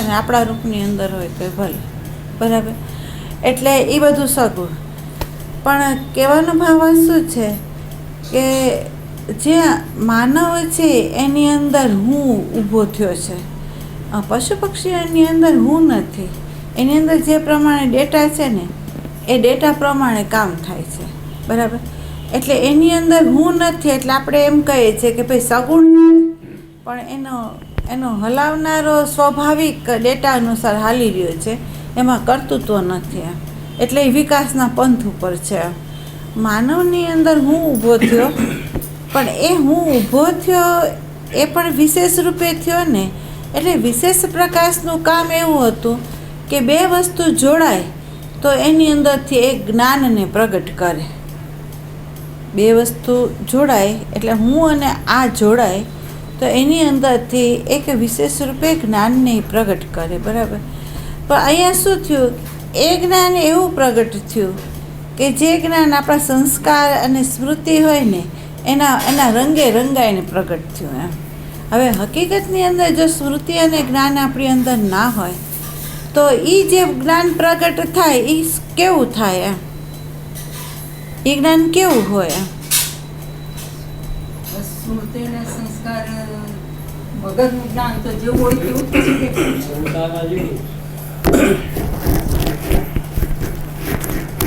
ને આપણા રૂપની અંદર હોય તો ભલે, બરાબર. એટલે એ બધું સગુણ. પણ કહેવાનો ભાવ શું છે કે જે માનવ છે એની અંદર હું ઊભો થયો છે, પશુ પક્ષીઓની અંદર હું નથી. એની અંદર જે પ્રમાણે ડેટા છે ને એ ડેટા પ્રમાણે કામ થાય છે, બરાબર. એટલે એની અંદર હું નથી, એટલે આપણે એમ કહીએ છીએ કે ભાઈ સગુણ છે, પણ એનો હલાવનારો સ્વાભાવિક ડેટા અનુસાર હાલી રહ્યો છે, એમાં કર્તૃત્વ નથી. એટલે એ વિકાસના પંથ ઉપર છે. માનવની અંદર હું ઊભો થયો, પણ એ હું ઊભો થયો એ પણ વિશેષ રૂપે થયો ને. એટલે વિશેષ પ્રકાશનું કામ એવું હતું કે બે વસ્તુ જોડાય તો એની અંદરથી એક જ્ઞાનને પ્રગટ કરે. બે વસ્તુ જોડાય એટલે હું અને આ જોડાય તો એની અંદરથી એક વિશેષ રૂપે જ્ઞાનને પ્રગટ કરે, બરાબર. પણ અહીંયા શું થયું, એ જ્ઞાન એવું પ્રગટ થયું કે જે જ્ઞાન આપણા સંસ્કાર અને સ્મૃતિ હોય ને એના રંગે રંગાઈને પ્રગટ થયું એમ. હવે હકીકતની અંદર જો સ્મૃતિ અને જ્ઞાન આપણી અંદર ના હોય તો એ જે જ્ઞાન પ્રગટ થાય એ કેવું થાય એમ, એ જ્ઞાન કેવું હોય એમ. સ્મૃતિ અને સંસ્કાર મગજનું જ્ઞાન તો જેવું હોય તેવું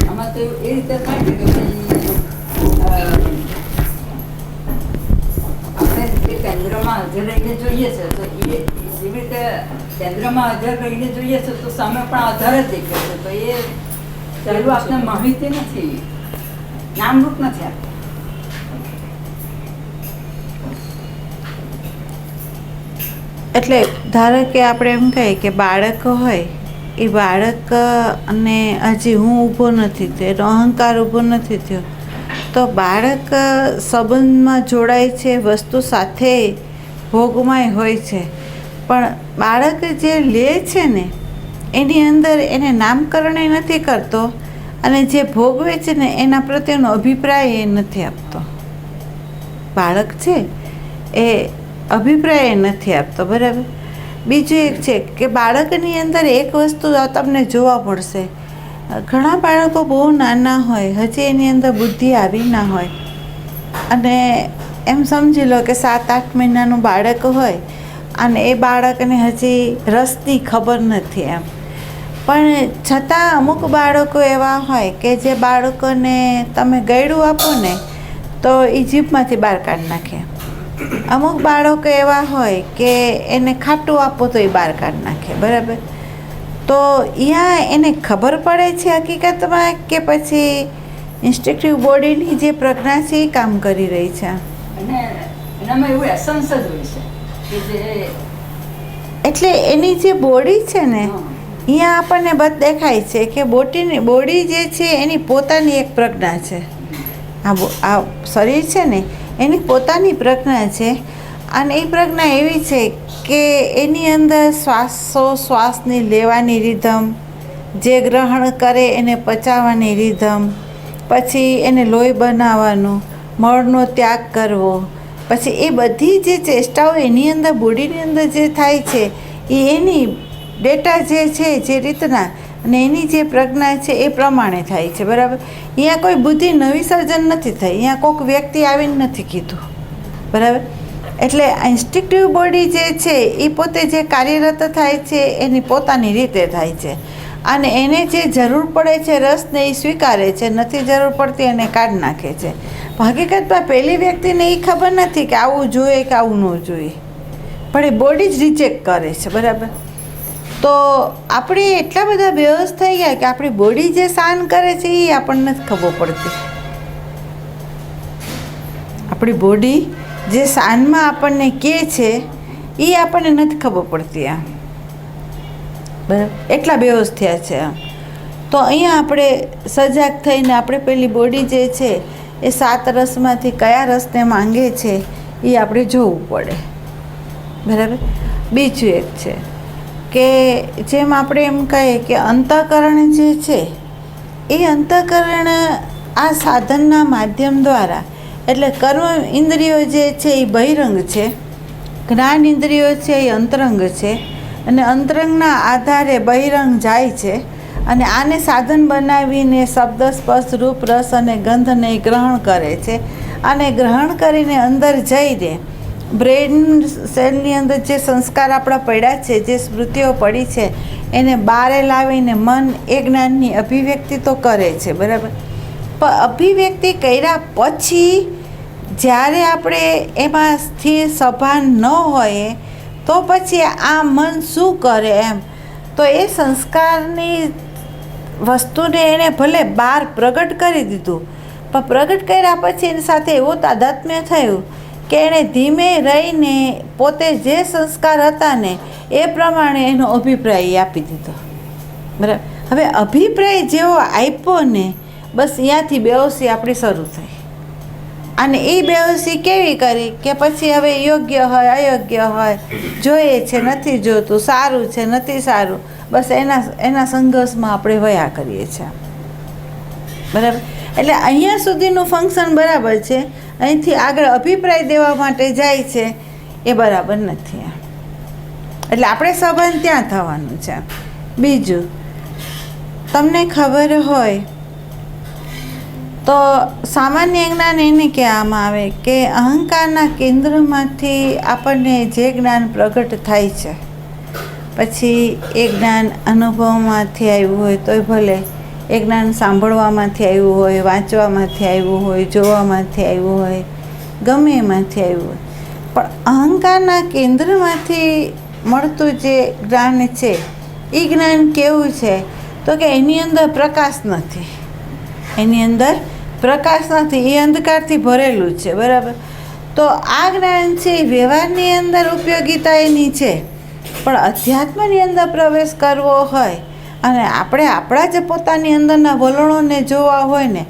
આમાં તો એ રીતે થાય કે આપણે કેન્દ્રમાં હાજર રહીને જોઈએ છે તો એ જેવી રીતે કેન્દ્રમાં હાજર રહીને જોઈએ છે તો સામે પણ આધાર જ દેખાય છે. તો એ પહેલું આપણે માહિતી નથી, જ્ઞાનરૂપ નથી આપતું. એટલે ધારો કે આપણે એમ કહીએ કે બાળક હોય, એ બાળક અને હજી હું ઊભો નથી થયો, એનો અહંકાર ઊભો નથી થયો, તો બાળક સંબંધમાં જોડાય છે, વસ્તુ સાથે ભોગમાંય હોય છે. પણ બાળક જે લે છે ને એની અંદર એને નામકરણ નથી કરતો, અને જે ભોગવે છે ને એના પ્રત્યેનો અભિપ્રાય એ નથી આપતો. બાળક છે એ અભિપ્રાય નથી આપતો, બરાબર. બીજું એક છે કે બાળકની અંદર એક વસ્તુ તમને જોવા પડશે, ઘણા બાળકો બહુ નાના હોય, હજી એની અંદર બુદ્ધિ આવી ના હોય, અને એમ સમજી લો કે 7-8 મહિનાનું બાળક હોય અને એ બાળકને હજી રસની ખબર નથી એમ. પણ છતાં અમુક બાળકો એવા હોય કે જે બાળકોને તમે ગળ્યું આપો ને તો એ જીભમાંથી બહાર કાઢી નાખે. અમુક બાળકો એવા હોય કે એને ખાટું આપો તો એ બહાર કાઢી નાખે, બરાબર. તો અહીંયા એને ખબર પડે છે હકીકતમાં કે પછી ઇન્સ્ટિંક્ટિવ બોડીની જે પ્રજ્ઞા છે એ કામ કરી રહી છે. અને એનામાં એવું એસન્સ જ હોય છે કે જે એટલે એની જે બોડી છે ને અહીંયા આપણને બધ દેખાય છે કે બોડી જે છે એની પોતાની એક પ્રજ્ઞા છે. આ શરીર છે ને એની પોતાની પ્રજ્ઞા છે, અને એ પ્રજ્ઞા એવી છે કે એની અંદર શ્વાસની લેવાની રીધમ, જે ગ્રહણ કરે એને પચાવવાની રીધમ, પછી એને લોહી બનાવવાનું, મળનો ત્યાગ કરવો, પછી એ બધી જે ચેષ્ટાઓ એની અંદર બોડીની અંદર જે થાય છે એ એની ડેટા જે છે જે રીતના અને એની જે પ્રજ્ઞા છે એ પ્રમાણે થાય છે, બરાબર. અહીંયા કોઈ બુદ્ધિ નવી સર્જન નથી થઈ, અહીંયા કોઈક વ્યક્તિ આવીને નથી કીધું, બરાબર. એટલે ઇન્સ્ટિંક્ટિવ બોડી જે છે એ પોતે જે કાર્યરત થાય છે એની પોતાની રીતે થાય છે, અને એને જે જરૂર પડે છે રસને એ સ્વીકારે છે, નથી જરૂર પડતી એને કાઢી નાખે છે. હકીકતમાં પહેલી વ્યક્તિને એ ખબર નથી કે આવું જોઈએ કે આવું ન જોઈએ, પણ એ બોડી જ રિજેક્ટ કરે છે, બરાબર. તો આપણે એટલા બધા બેહોશ થઈ ગયા કે આપણી બોડી જે સહન કરે છે એ આપણને નથી ખબર પડતી. આપણી બોડી જે સહનમાં આપણને કહે છે એ આપણને નથી ખબર પડતી. બરાબર, એટલા બેહોશ થયા છે. તો અહીંયા આપણે સજાગ થઈને આપણે પેલી બોડી જે છે એ 7 રસમાંથી કયા રસને માંગે છે એ આપણે જોવું પડે, બરાબર. બીજું એક છે કે જેમ આપણે એમ કહીએ કે અંતઃકરણ જે છે એ અંતઃકરણ આ સાધનના માધ્યમ દ્વારા, એટલે કર્મ ઇન્દ્રિયો જે છે એ બહિરંગ છે, જ્ઞાન ઇન્દ્રિયો છે એ અંતરંગ છે, અને અંતરંગના આધારે બહિરંગ જાય છે. અને આને સાધન બનાવીને શબ્દ, સ્પર્શ, રૂપ, રસ અને ગંધને ગ્રહણ કરે છે. અને ગ્રહણ કરીને અંદર જઈને બ્રેન સેલની અંદર જે સંસ્કાર આપણા પડ્યા છે, જે સ્મૃતિઓ પડી છે, એને બહારે લાવીને મન એ જ્ઞાનની અભિવ્યક્તિ તો કરે છે, બરાબર. પણ અભિવ્યક્તિ કર્યા પછી જ્યારે આપણે એમાં સ્થિર સભાન ન હોઈએ તો પછી આ મન શું કરે એમ. તો એ સંસ્કારની વસ્તુને એણે ભલે બહાર પ્રગટ કરી દીધું, પણ પ્રગટ કર્યા પછી એની સાથે એવું તાદાત્મ્ય થયું કે એણે ધીમે રહીને પોતે જે સંસ્કાર હતા ને એ પ્રમાણે એનો અભિપ્રાય આપી દીધો, બરાબર. હવે અભિપ્રાય જેવો આપ્યો ને બસ ત્યાંથી બેહોશી આપણી શરૂ થઈ. અને એ બેહોશી કેવી કરી કે પછી હવે યોગ્ય હોય, અયોગ્ય હોય, જોઈએ છે, નથી જોતું, સારું છે, નથી સારું, બસ એના સંઘર્ષમાં આપણે વયા કરીએ છીએ, બરાબર. એટલે અહીંયા સુધીનું ફંક્શન બરાબર છે, અહીંથી આગળ અભિપ્રાય દેવા માટે જાય છે એ બરાબર નથી. એટલે આપણે સંબંધ ત્યાં થવાનું છે. બીજું, તમને ખબર હોય તો સામાન્ય જ્ઞાન એને કહેવામાં આવે કે અહંકારના કેન્દ્રમાંથી આપણને જે જ્ઞાન પ્રગટ થાય છે, પછી એ જ્ઞાન અનુભવમાંથી આવ્યું હોય તોય ભલે, એ જ્ઞાન સાંભળવામાંથી આવ્યું હોય, વાંચવામાંથી આવ્યું હોય, જોવામાંથી આવ્યું હોય, ગમે એમાંથી આવ્યું હોય, પણ અહંકારના કેન્દ્રમાંથી મળતું જે જ્ઞાન છે એ જ્ઞાન કેવું છે તો કે એની અંદર પ્રકાશ નથી. એની અંદર પ્રકાશ નથી, એ અંધકારથી ભરેલું છે, બરાબર. તો આ જ્ઞાન છે એ વ્યવહારની અંદર ઉપયોગિતા એની છે, પણ અધ્યાત્મની અંદર પ્રવેશ કરવો હોય અને આપણે આપણા જ પોતાની અંદરના વલણોને જોવા હોય ને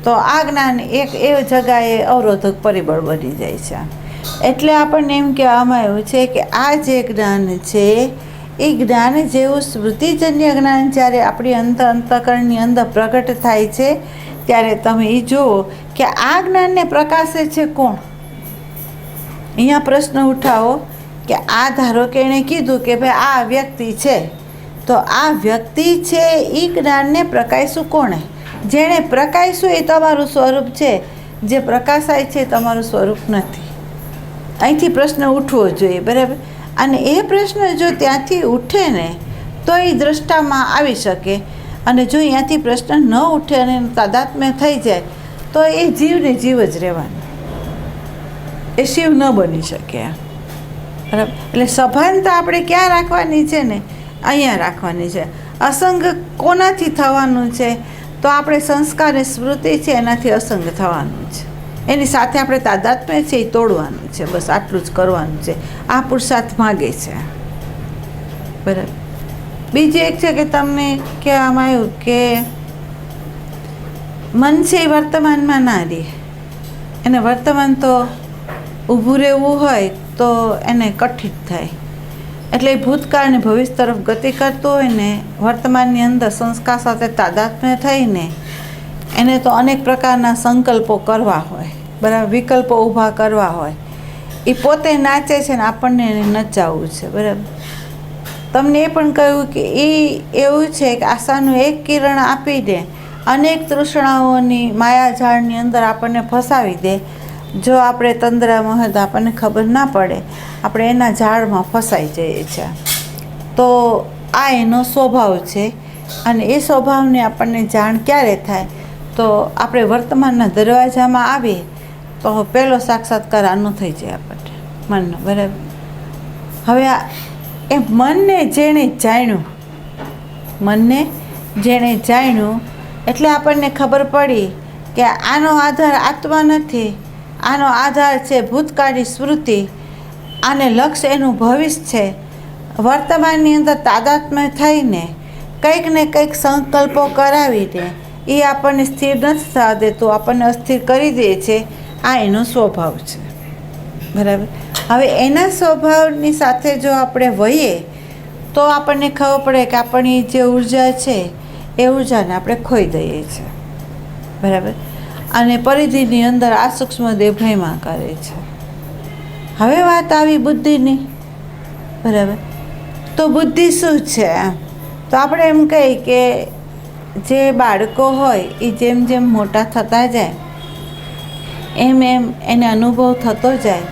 તો આ જ્ઞાન એક એ જગાએ અવરોધક પરિબળ બની જાય છે. એટલે આપણને એમ કહેવામાં આવ્યું છે કે આ જે જ્ઞાન છે એ જ્ઞાન જેવું સ્મૃતિજન્ય જ્ઞાન જ્યારે આપણી અંતઃકરણની અંદર પ્રગટ થાય છે ત્યારે તમે એ જુઓ કે આ જ્ઞાનને પ્રકાશે છે કોણ. અહીંયા પ્રશ્ન ઉઠાવો કે આ ધારો કે એણે કીધું કે ભાઈ આ વ્યક્તિ છે, તો આ વ્યક્તિ છે એ જ્ઞાનને પ્રકાશ્યું કોણે? જેણે પ્રકાશ્યું એ તમારું સ્વરૂપ છે, જે પ્રકાશાય છે તમારું સ્વરૂપ નથી. અહીંથી પ્રશ્ન ઉઠવો જોઈએ, બરાબર. અને એ પ્રશ્ન જો ત્યાંથી ઉઠે ને તો એ દ્રષ્ટામાં આવી શકે, અને જો ત્યાંથી પ્રશ્ન ન ઉઠે અને તાદાત્મ્ય થઈ જાય તો એ જીવને જીવ જ રહેવાનું, એ શિવ ન બની શકે, બરાબર. એટલે સભાનતા આપણે ક્યાં રાખવાની છે ને? અહીંયા રાખવાની છે. અસંગ કોનાથી થવાનું છે? તો આપણે સંસ્કાર અને સ્મૃતિ છે એનાથી અસંગ થવાનું છે. એની સાથે આપણે તાદાત્મ્ય છે એ તોડવાનું છે, બસ આટલું જ કરવાનું છે. આ પુરુષાર્થ માગે છે, બરાબર. બીજું એક છે કે તમને કહેવામાં આવ્યું કે મન છે એ વર્તમાનમાં ના રહે, એને વર્તમાન તો ઊભું રહેવું હોય તો એને કઠિન થાય. એટલે ભૂતકાળ અને ભવિષ્ય તરફ ગતિ કરતું હોય ને વર્તમાનની અંદર સંસ્કાર સાથે તાદાત્મ્ય થઈને એને તો અનેક પ્રકારના સંકલ્પો કરવા હોય, બરાબર, વિકલ્પો ઊભા કરવા હોય. એ પોતે નાચે છે ને આપણને એને નચાવવું છે, બરાબર. તમને એ પણ કહ્યું કે એ એવું છે કે આશાનું એક કિરણ આપી દે, અનેક તૃષ્ણાઓની માયાજાળની અંદર આપણને ફસાવી દે. જો આપણે તંદ્રામાં હોય તો આપણને ખબર ના પડે, આપણે એના ઝાડમાં ફસાઈ જઈએ છીએ. તો આ એનો સ્વભાવ છે, અને એ સ્વભાવને આપણને જાણ ક્યારે થાય તો આપણે વર્તમાનના દરવાજામાં આવીએ તો પહેલો સાક્ષાત્કાર આનો થઈ જાય આપણને, મનનો, બરાબર. હવે એ મનને જેણે જાણ્યું એટલે આપણને ખબર પડી કે આનો આધાર આત્મા નથી, આનો આધાર છે ભૂતકાળની સ્મૃતિ, આને લક્ષ્ય એનું ભવિષ્ય છે. વર્તમાનની અંદર તાદાત્મ્ય થઈને કંઈક ને કંઈક સંકલ્પો કરાવીને એ આપણને સ્થિર નથી થવા દેતું, આપણને અસ્થિર કરી દે છે. આ એનો સ્વભાવ છે, બરાબર. હવે એના સ્વભાવની સાથે જો આપણે વહીએ તો આપણને ખબર પડે કે આપણી જે ઉર્જા છે એ ઉર્જાને આપણે ખોઈ દઈએ છીએ, બરાબર. અને પરિધિની અંદર આ સૂક્ષ્મ દેહ ભયમાં કરે છે. હવે વાત આવી બુદ્ધિની, બરાબર. તો બુદ્ધિ શું છે એમ. તો આપણે એમ કહીએ કે જે બાળકો હોય એ જેમ જેમ મોટા થતા જાય એમ એમ એને અનુભવ થતો જાય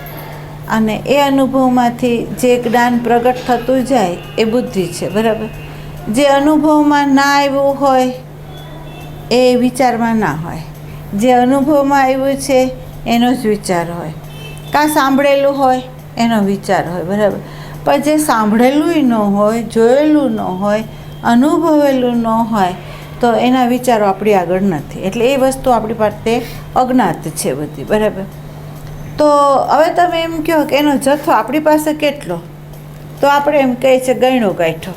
અને એ અનુભવમાંથી જે જ્ઞાન પ્રગટ થતું જાય એ બુદ્ધિ છે, બરાબર. જે અનુભવમાં ના આવ્યું હોય એ વિચારમાં ના હોય, જે અનુભવમાં આવ્યું છે એનો જ વિચાર હોય, કાં સાંભળેલું હોય એનો વિચાર હોય, બરાબર. પણ જે સાંભળેલું ન હોય, જોયેલું ન હોય, અનુભવેલું ન હોય તો એના વિચારો આપણી આગળ નથી. એટલે એ વસ્તુ આપણી પાસે અજ્ઞાત છે બધી, બરાબર. તો હવે તમે એમ કહો કે એનો જથ્થો આપણી પાસે કેટલો, તો આપણે એમ કહીએ છીએ ગયણો ગાંઠો.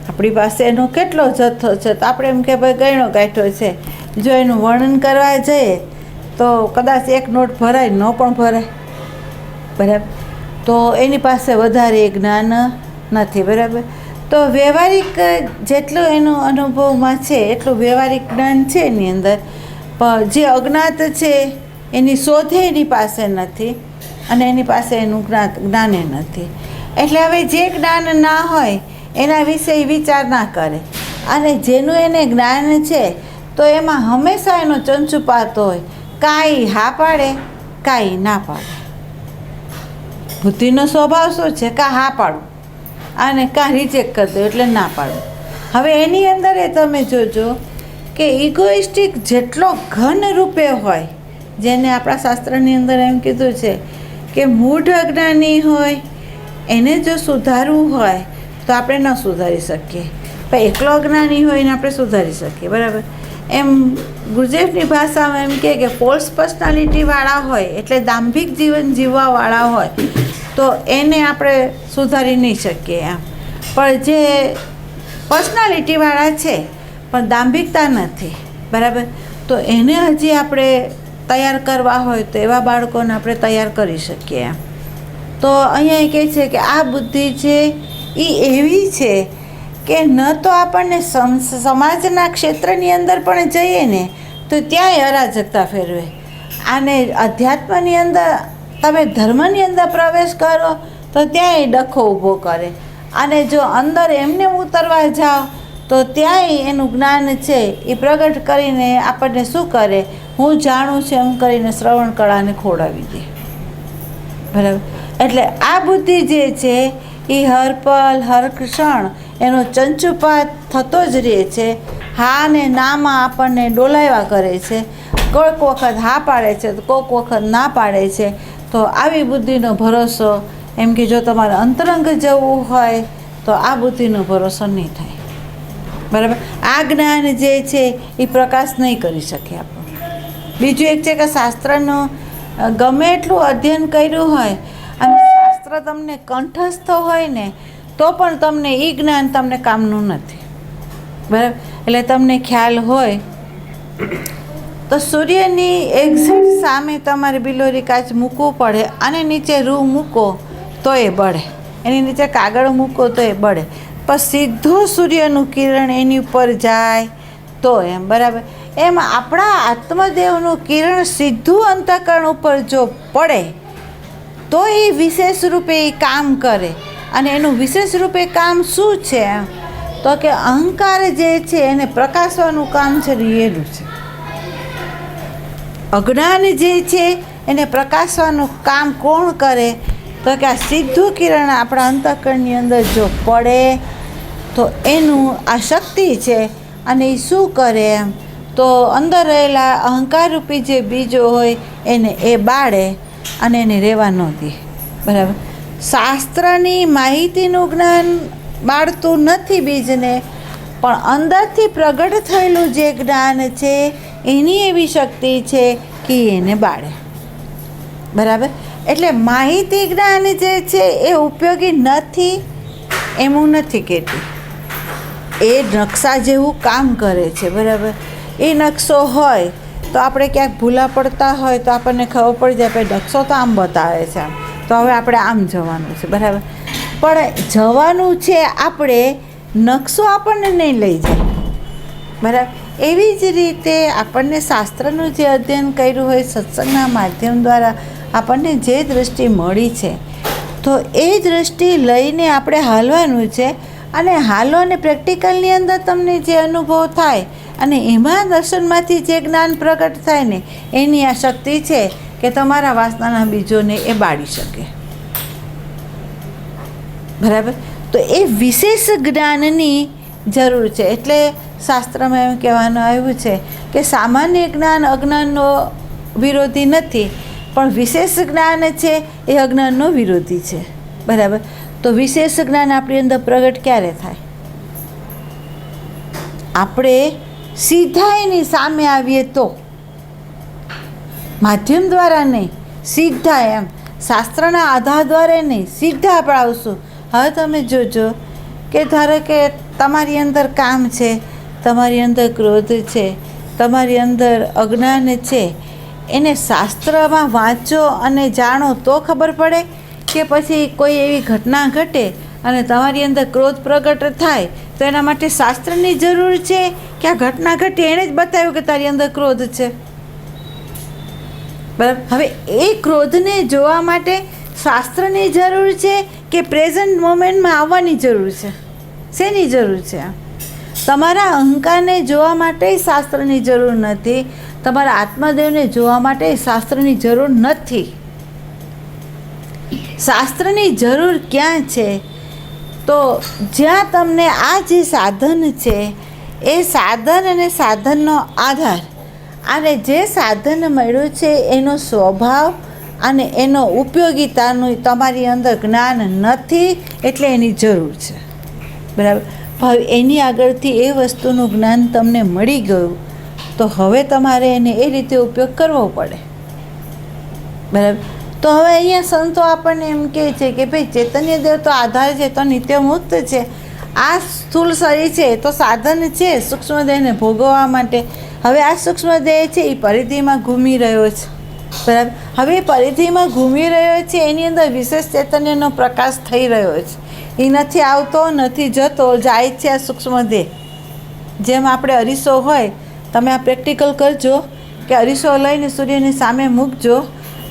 આપણી પાસે એનો કેટલો જથ્થો છે તો આપણે એમ કે ભાઈ ગયણો ગાંઠો છે. જો એનું વર્ણન કરવા જઈએ તો કદાચ એક નોટ ભરાય ન પણ ભરાય, બરાબર. તો એની પાસે વધારે જ્ઞાન નથી, બરાબર. તો વ્યવહારિક જેટલું એનું અનુભવમાં છે એટલું વ્યવહારિક જ્ઞાન છે એની અંદર, પણ જે અજ્ઞાત છે એની શોધે એની પાસે નથી અને એની પાસે એનું જ્ઞાને નથી. એટલે હવે જે જ્ઞાન ના હોય એના વિશે વિચાર ના કરે, અને જેનું એને જ્ઞાન છે તો એમાં હંમેશા એનો ચંચુપાત હોય, કાંઈ હા પાડે કાંઈ ના પાડે. બુદ્ધિનો સ્વભાવ શું છે? કાં હા પાડું અને કાં રિજેક્ટ કરી દો એટલે ના પાડું. હવે એની અંદર એ તમે જોજો કે ઇગોઇસ્ટિક જેટલો ઘન રૂપે હોય, જેને આપણા શાસ્ત્રની અંદર એમ કીધું છે કે મૂઢ અજ્ઞાની હોય એને જો સુધારવું હોય તો આપણે ન સુધારી શકીએ, પણ એકલો અજ્ઞાની હોય એને આપણે સુધારી શકીએ, બરાબર. એમ ગુજરાતની ભાષામાં એમ કે ફોલ્સ પર્સનાલિટીવાળા હોય એટલે દાંભિક જીવન જીવવાવાળા હોય તો એને આપણે સુધારી નહીં શકીએ એમ. પણ જે પર્સનાલિટીવાળા છે પણ દાંભિકતા નથી, બરાબર, તો એને હજી આપણે તૈયાર કરવા હોય તો એવા બાળકોને આપણે તૈયાર કરી શકીએ એમ. તો અહીંયા એ કહે છે કે આ બુદ્ધિ છે એ એવી છે કે ન તો આપણને સમાજના ક્ષેત્રની અંદર પણ જઈએ ને તો ત્યાંય અરાજકતા ફેરવે, અને અધ્યાત્મની અંદર તમે ધર્મની અંદર પ્રવેશ કરો તો ત્યાંય ડખો ઊભો કરે, અને જો અંદર એમને ઉતરવા જાઓ તો ત્યાંય એનું જ્ઞાન છે એ પ્રગટ કરીને આપણને શું કરે, હું જાણું છું એમ કરીને શ્રવણ કળાને ખોડાવી દે, બરાબર. એટલે આ બુદ્ધિ જે છે એ હર પલ હર ક્ષણ એનો ચંચુપાત થતો જ રહે છે. હા ને નામાં આપણને ડોલાવ્યા કરે છે, કોઈક વખત હા પાડે છે તો કોઈક વખત ના પાડે છે. તો આવી બુદ્ધિનો ભરોસો, એમ કે જો તમારે અંતરંગ જવું હોય તો આ બુદ્ધિનો ભરોસો નહીં થાય, બરાબર. આ જ્ઞાન જે છે એ પ્રકાશ નહીં કરી શકે આપણું. બીજું એક છે કે શાસ્ત્રનું ગમે એટલું અધ્યયન કર્યું હોય અને શાસ્ત્ર તમને કંઠસ્થ હોય ને તો પણ તમને એ જ્ઞાન તમને કામનું નથી, બરાબર. એટલે તમને ખ્યાલ હોય તો સૂર્યની એક્ઝેક્ટ સામે તમારે બિલોરી કાચ મૂકવું પડે અને નીચે રૂ મૂકો તો એ બળે, એની નીચે કાગળ મૂકો તો એ બળે, પણ સીધું સૂર્યનું કિરણ એની ઉપર જાય તો એમ, બરાબર. એમ આપણા આત્મદેવનું કિરણ સીધું અંતઃકરણ ઉપર જો પડે તો એ વિશેષ રૂપે એ કામ કરે, અને એનું વિશેષ રૂપે કામ શું છે તો કે અહંકાર જે છે એને પ્રકાશવાનું કામ છે એનું છે. અજ્ઞાન જે છે એને પ્રકાશવાનું કામ કોણ કરે તો કે આ સીધું કિરણ આપણા અંતઃકરણની અંદર જો પડે તો એનું આ શક્તિ છે, અને એ શું કરે એમ તો અંદર રહેલા અહંકારરૂપી જે બીજો હોય એને એ બાળે અને એને રહેવા ન દે, બરાબર. શાસ્ત્રની માહિતીનું જ્ઞાન બાળતું નથી બીજને, પણ અંદરથી પ્રગટ થયેલું જે જ્ઞાન છે એની એવી શક્તિ છે કે એને બાળે, બરાબર. એટલે માહિતી જ્ઞાન જે છે એ ઉપયોગી નથી એમ હું નથી કહેતી, એ નકશા જેવું કામ કરે છે, બરાબર. એ નકશો હોય તો આપણે ક્યાંક ભૂલા પડતા હોય તો આપણને ખબર પડી જાય કે નકશો તો આમ બતાવે છે, આમ તો હવે આપણે આમ જવાનું છે, બરાબર. પણ જવાનું છે આપણે, નકશો આપણને નહીં લઈ જાય, બરાબર. એવી જ રીતે આપણને શાસ્ત્રનું જે અધ્યયન કર્યું હોય, સત્સંગના માધ્યમ દ્વારા આપણને જે દૃષ્ટિ મળી છે તો એ દૃષ્ટિ લઈને આપણે હાલવાનું છે. અને હાલો અને પ્રેક્ટિકલની અંદર તમને જે અનુભવ થાય અને એમાં દર્શનમાંથી જે જ્ઞાન પ્રગટ થાય ને એની આ શક્તિ છે કે તમારા વાસનાના બીજોને એ બાળી શકે. બરાબર. તો એ વિશેષ જ્ઞાનની જરૂર છે. એટલે શાસ્ત્રમાં એમ કહેવાનું આવ્યું છે કે સામાન્ય જ્ઞાન અજ્ઞાનનો વિરોધી નથી, પણ વિશેષ જ્ઞાન છે એ અજ્ઞાનનો વિરોધી છે. બરાબર. તો વિશેષ જ્ઞાન આપણી અંદર પ્રગટ ક્યારે થાય? આપણે સીધા એની સામે આવીએ તો, માધ્યમ દ્વારા નહીં, સીધા એમ શાસ્ત્રના આધાર દ્વારા નહીં, સીધા આપણે આવશું. હવે તમે જોજો કે ધારો કે તમારી અંદર કામ છે, તમારી અંદર ક્રોધ છે, તમારી અંદર અજ્ઞાન છે, એને શાસ્ત્રમાં વાંચો અને જાણો તો ખબર પડે કે પછી કોઈ એવી ઘટના ઘટે અને તમારી અંદર ક્રોધ પ્રગટ થાય તો એના માટે શાસ્ત્રની જરૂર છે કે આ ઘટના ઘટી એણે જ બતાવ્યું કે તારી અંદર ક્રોધ છે? બરાબર. હવે એ ક્રોધને જોવા માટે શાસ્ત્રની જરૂર છે કે પ્રેઝન્ટ મોમેન્ટમાં આવવાની જરૂર છે? શેની જરૂર છે? તમારા અહંકારને જોવા માટે શાસ્ત્રની જરૂર નથી, તમારા આત્મદેવને જોવા માટે શાસ્ત્રની જરૂર નથી. શાસ્ત્રની જરૂર ક્યાં છે? તો જ્યાં તમને આ જે સાધન છે એ સાધન અને સાધનનો આધાર અને જે સાધન મળ્યું છે એનો સ્વભાવ અને એનો ઉપયોગિતાનું તમારી અંદર જ્ઞાન નથી, એટલે એની જરૂર છે. બરાબર. હવે એની આગળથી એ વસ્તુનું જ્ઞાન તમને મળી ગયું તો હવે તમારે એને એ રીતે ઉપયોગ કરવો પડે. બરાબર. તો હવે અહીંયા સંતો આપણને એમ કહે છે કે ભાઈ ચૈતન્ય દેવ તો આધાર છે, તો નિત્ય મુક્ત છે. આ સ્થૂળ શરીર છે તો સાધન છે સૂક્ષ્મ દેહને ભોગવવા માટે. હવે આ સૂક્ષ્મ દેહ છે એ પરિધિમાં ઘૂમી રહ્યો છે. બરાબર. હવે પરિધિમાં ઘૂમી રહ્યો છે, એની અંદર વિશેષ ચૈતન્યનો પ્રકાશ થઈ રહ્યો છે. એ નથી આવતો, નથી જતો, જાય છે આ સૂક્ષ્મ દેહ. જેમ આપણે અરીસો હોય, તમે આ પ્રેક્ટિકલ કરજો કે અરીસો લઈને સૂર્યની સામે મૂકજો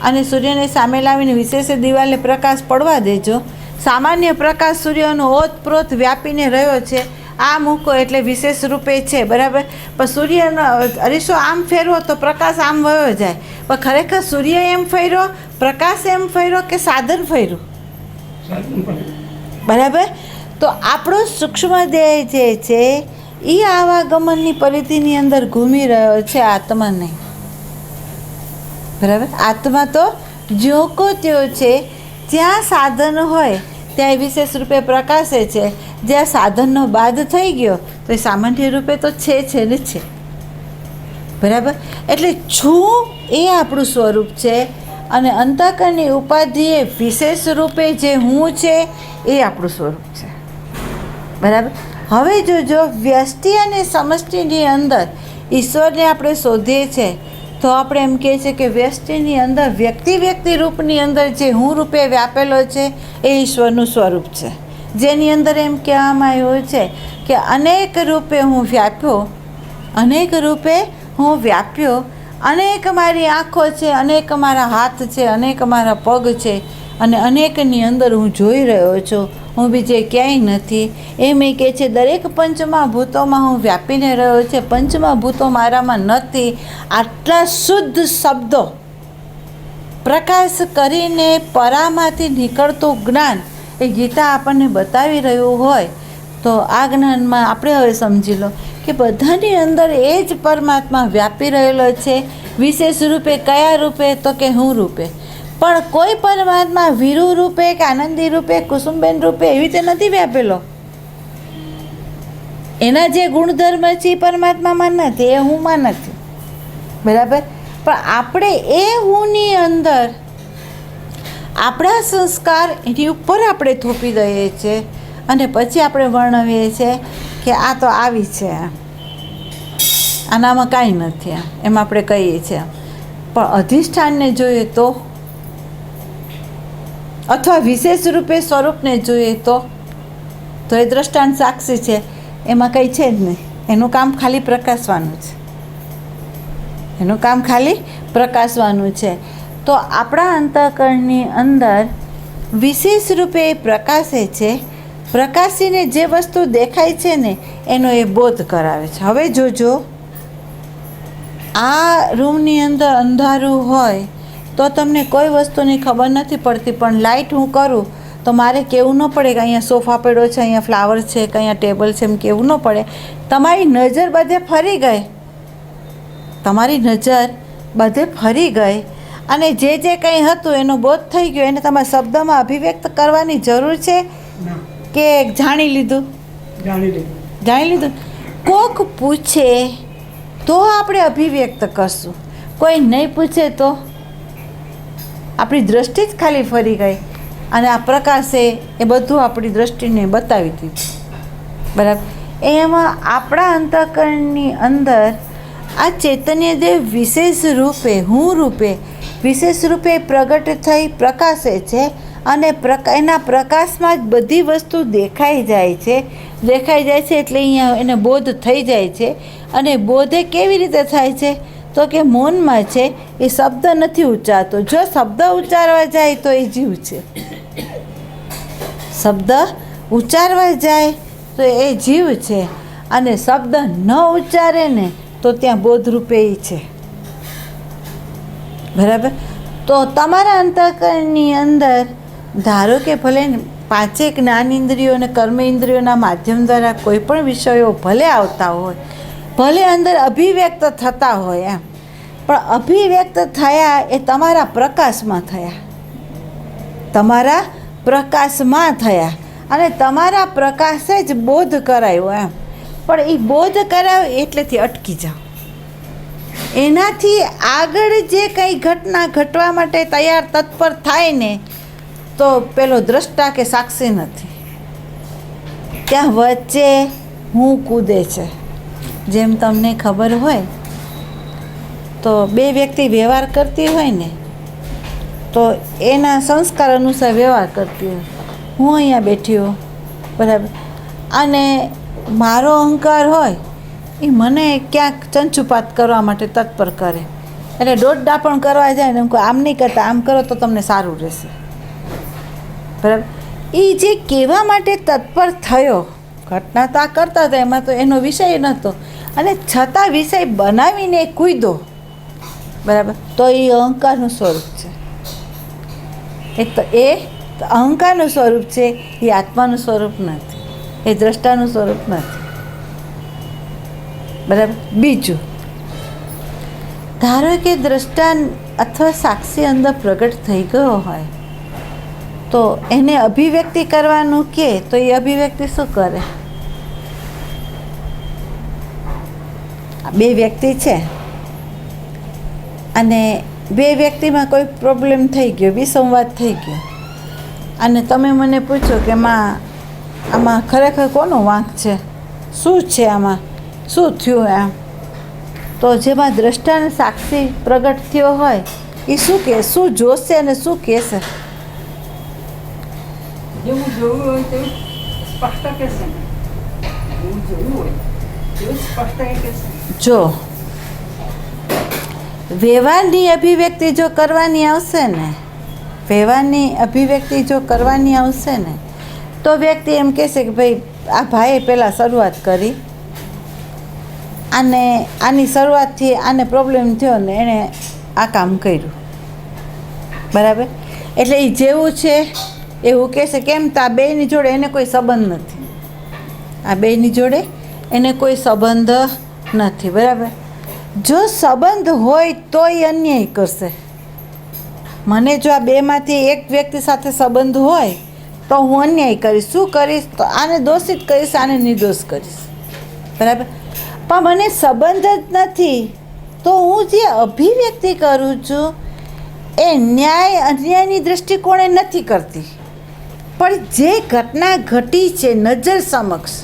અને સૂર્યની સામે લાવીને વિશેષ દિવાલે પ્રકાશ પડવા દેજો. સામાન્ય પ્રકાશ સૂર્યનો ઓતપ્રોત વ્યાપીને રહ્યો છે, આ મૂકો એટલે વિશેષ રૂપે છે. બરાબર. પણ સૂર્યનો અરીસો આમ ફેરવો તો પ્રકાશ આમ વયો જાય. પણ ખરેખર સૂર્ય એમ ફર્યો, પ્રકાશ એમ ફર્યો કે સાધન ફર્યું? બરાબર. તો આપણો સૂક્ષ્મ દેહ જે છે એ આવાગમનની પરિધિની અંદર ઘૂમી રહ્યો છે, આત્મા નહીં. બરાબર. આત્મા તો જ્યો કો ત્યો છે. જ્યાં સાધન હોય ત્યાં વિશેષ રૂપે પ્રકાશે છે. જ્યાં સાધનનો બાદ થઈ ગયો તો એ સામાન્ય રૂપે તો છે ને છે. બરાબર. એટલે છું એ આપણું સ્વરૂપ છે અને અંતઃકરણની ઉપાધિએ વિશેષ રૂપે જે હું છે એ આપણું સ્વરૂપ છે. બરાબર. હવે જોજો વ્યષ્ટિ અને સમષ્ટિની અંદર ઈશ્વરને આપણે શોધીએ છીએ તો આપણે એમ કહીએ છીએ કે વ્યષ્ટિની અંદર વ્યક્તિ રૂપની અંદર જે હું રૂપે વ્યાપેલો છે એ ઈશ્વરનું સ્વરૂપ છે. જેની અંદર એમ કહેવામાં આવ્યું છે કે અનેક રૂપે હું વ્યાપ્યો, અનેક રૂપે હું વ્યાપ્યો, અનેક મારી આંખો છે, અનેક મારા હાથ છે, અનેક મારા પગ છે અને અનેકની અંદર હું જોઈ રહ્યો છું, હું બીજે ક્યાંય નથી. એમ એ કહે છે દરેક પંચમા ભૂતોમાં હું વ્યાપીને રહ્યો છે, પંચમા ભૂતો મારામાં નથી. આટલા શુદ્ધ શબ્દો પ્રકાશ કરીને પરામાંથી નીકળતું જ્ઞાન એ ગીતા આપણને બતાવી રહ્યું હોય તો આ જ્ઞાનમાં આપણે હવે સમજી લો કે બધાની અંદર એ જ પરમાત્મા વ્યાપી રહેલો છે. વિશેષ રૂપે કયા રૂપે? તો કે હું રૂપે. પણ કોઈ પરમાત્મા વીરુ રૂપે કે આનંદી રૂપે, કુસુમબેન રૂપે એવી રીતે નથી વ્યાપેલો. એના જે ગુણધર્મ છે એ પરમાત્મામાં નથી, એ હુંમાં નથી. બરાબર. પણ આપણે એ હુંની અંદર આપણા સંસ્કાર એની ઉપર આપણે થોપી દઈએ છીએ અને પછી આપણે વર્ણવીએ છીએ કે આ તો આવી છે, આનામાં કાંઈ નથી, એમ આપણે કહીએ છીએ. પણ અધિષ્ઠાનને જોઈએ તો અથવા વિશેષ રૂપે સ્વરૂપને જોઈએ તો એ દ્રષ્ટાંત સાક્ષી છે, એમાં કંઈ છે જ નહીં. એનું કામ ખાલી પ્રકાશવાનું છે, એનું કામ ખાલી પ્રકાશવાનું છે. તો આપણા અંતઃકરણની અંદર વિશેષ રૂપે એ પ્રકાશે છે. પ્રકાશીને જે વસ્તુ દેખાય છે ને એનો એ બોધ કરાવે છે. હવે જોજો, આ રૂમની અંદર અંધારું હોય તો તમને કોઈ વસ્તુની ખબર નથી પડતી, પણ લાઇટ હું કરું તો મારે કહેવું ન પડે કે અહીંયા સોફા પડ્યો છે, અહીંયા ફ્લાવર છે, કે અહીંયા ટેબલ છે, એમ કહેવું ન પડે. તમારી નજર બધે ફરી ગઈ, તમારી નજર બધે ફરી ગઈ અને જે કંઈ હતું એનો બોધ થઈ ગયો. એને તમારા શબ્દમાં અભિવ્યક્ત કરવાની જરૂર છે કે જાણી લીધું? જાણી લીધું. કોક પૂછે તો આપણે અભિવ્યક્ત કરશું, કોઈ નહીં પૂછે તો આપણી દૃષ્ટિ જ ખાલી ફરી ગઈ અને આ પ્રકાશે એ બધું આપણી દૃષ્ટિને બતાવી દીધું. બરાબર. એમાં આપણા અંતઃકરણની અંદર આ ચૈતન્યદેવ વિશેષ રૂપે, હું રૂપે, વિશેષ રૂપે પ્રગટ થઈ પ્રકાશે છે અને એના પ્રકાશમાં જ બધી વસ્તુ દેખાઈ જાય છે. દેખાઈ જાય છે એટલે અહીંયા એને બોધ થઈ જાય છે. અને બોધે કેવી રીતે થાય છે? તો કે મૌનમાં છે, એ શબ્દ નથી ઉચ્ચારતો. જો શબ્દ ઉચ્ચારવા જાય તો એ જીવ છે, શબ્દ ઉચ્ચારવા જાય તો એ જીવ છે, અને શબ્દ ન ઉચ્ચારે ને તો ત્યાં બોધરૂપે એ છે. બરાબર. તો તમારા અંતઃકરણની અંદર ધારો કે ભલે પાંચેય જ્ઞાનેન્દ્રિયો અને કર્મેન્દ્રિયોના માધ્યમ દ્વારા કોઈ પણ વિષયો ભલે આવતા હોય, ભલે અંદર અભિવ્યક્ત થતા હોય એમ, પણ અભિવ્યક્ત થયા એ તમારા પ્રકાશમાં થયા, તમારા પ્રકાશમાં થયા અને તમારા પ્રકાશે જ બોધ કરાયો એમ. પણ એ બોધ કરાયો એટલેથી અટકી જાઓ. એનાથી આગળ જે કંઈ ઘટના ઘટવા માટે તૈયાર તત્પર થાય ને તો પેલો દ્રષ્ટા કે સાક્ષી નથી, ત્યાં વચ્ચે હું કૂદે છે. જેમ તમને ખબર હોય તો બે વ્યક્તિ વ્યવહાર કરતી હોય ને તો એના સંસ્કાર અનુસાર વ્યવહાર કરતી હોય. હું અહીંયા બેઠી હોઉં, બરાબર, અને મારો અહંકાર હોય એ મને ક્યાંક ચંચુપાત કરવા માટે તત્પર કરે, એટલે દોઢ ડાપણ કરવા જાય ને એમ કહું આમ નહીં કરતા આમ કરો તો તમને સારું રહેશે. બરાબર. એ જે કહેવા માટે તત્પર થયો, ઘટના તો આ કરતા હતા એમાં તો એનો વિષય નહોતો, અને છતાં વિષય બનાવીને કૂદ્યો. બરાબર. તો એ અહંકારનું સ્વરૂપ છે. એ અહંકારનું સ્વરૂપ છે, એ આત્માનું સ્વરૂપ નથી, એ દ્રષ્ટાનું સ્વરૂપ નથી. બરાબર. બીજું, ધારો કે દ્રષ્ટા અથવા સાક્ષી અંદર પ્રગટ થઈ ગયો હોય તો એને અભિવ્યક્તિ કરવાનું કે તો એ અભિવ્યક્તિ શું કરે? બે વ્યક્તિ છે અને બે વ્યક્તિમાં કોઈ પ્રોબ્લેમ થઈ ગયો, વિસંવાદ થઈ ગયો, અને તમે મને પૂછો કે આમાં ખરેખર કોનો વાંક છે, શું છે, આમાં શું થયું એમ, તો જેમાં દ્રષ્ટા અને સાક્ષી પ્રગટ થયો હોય એ શું કહે, શું જોશે અને શું કહેશે? જેવું જોયું હોય તેવું સ્પષ્ટ કહેશે ને, જેવું જોયું હોય તેવું સ્પષ્ટ કહેશે. જો વ્યવહારની અભિવ્યક્તિ જો કરવાની આવશે ને, વ્યવહારની અભિવ્યક્તિ જો કરવાની આવશે ને તો વ્યક્તિ એમ કહેશે કે ભાઈ આ ભાઈએ પહેલાં શરૂઆત કરી અને આની શરૂઆતથી આને પ્રોબ્લેમ થયો ને એણે આ કામ કર્યું. બરાબર. એટલે એ જેવું છે એવું કહેશે. કેમ? તો આ બેની જોડે એને કોઈ સંબંધ નથી, આ બેની જોડે એને કોઈ સંબંધ નથી. બરાબર. જો સંબંધ હોય તો એ અન્યાય કરશે. મને જો આ બેમાંથી એક વ્યક્તિ સાથે સંબંધ હોય તો હું અન્યાય કરીશ. શું કરીશ? તો આને દોષિત કરીશ, આને નિર્દોષ કરીશ. બરાબર. પણ મને સંબંધ જ નથી તો હું જે અભિવ્યક્તિ કરું છું એ ન્યાય અન્યાયની દૃષ્ટિકોણે નથી કરતી, પણ જે ઘટના ઘટી છે નજર સમક્ષ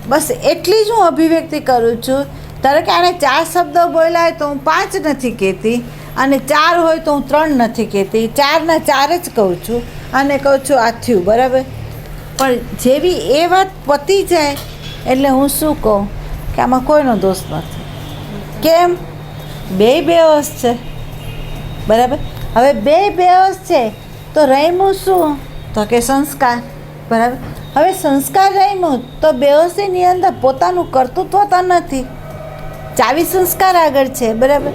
બસ એટલી જ હું અભિવ્યક્તિ કરું છું. ધારો કે આને 4 શબ્દો બોલ્યા હોય તો હું 5 નથી કહેતી, અને 4 હોય તો હું 3 નથી કહેતી, 4ના 4 જ કહું છું, અને કહું છું આ થયું. બરાબર. પણ જેવી એ વાત પતી જાય એટલે હું શું કહું કે આમાં કોઈનો દોષ નથી. કેમ? બેહોશ છે. બરાબર. હવે બેહોશ છે તો રમ્યું શું? તો કે સંસ્કાર. બરાબર. હવે સંસ્કાર રમ્યો તો બેહોશીની અંદર પોતાનું કર્તૃત્વ તો નથી, ચાવી સંસ્કાર આગળ છે. બરાબર.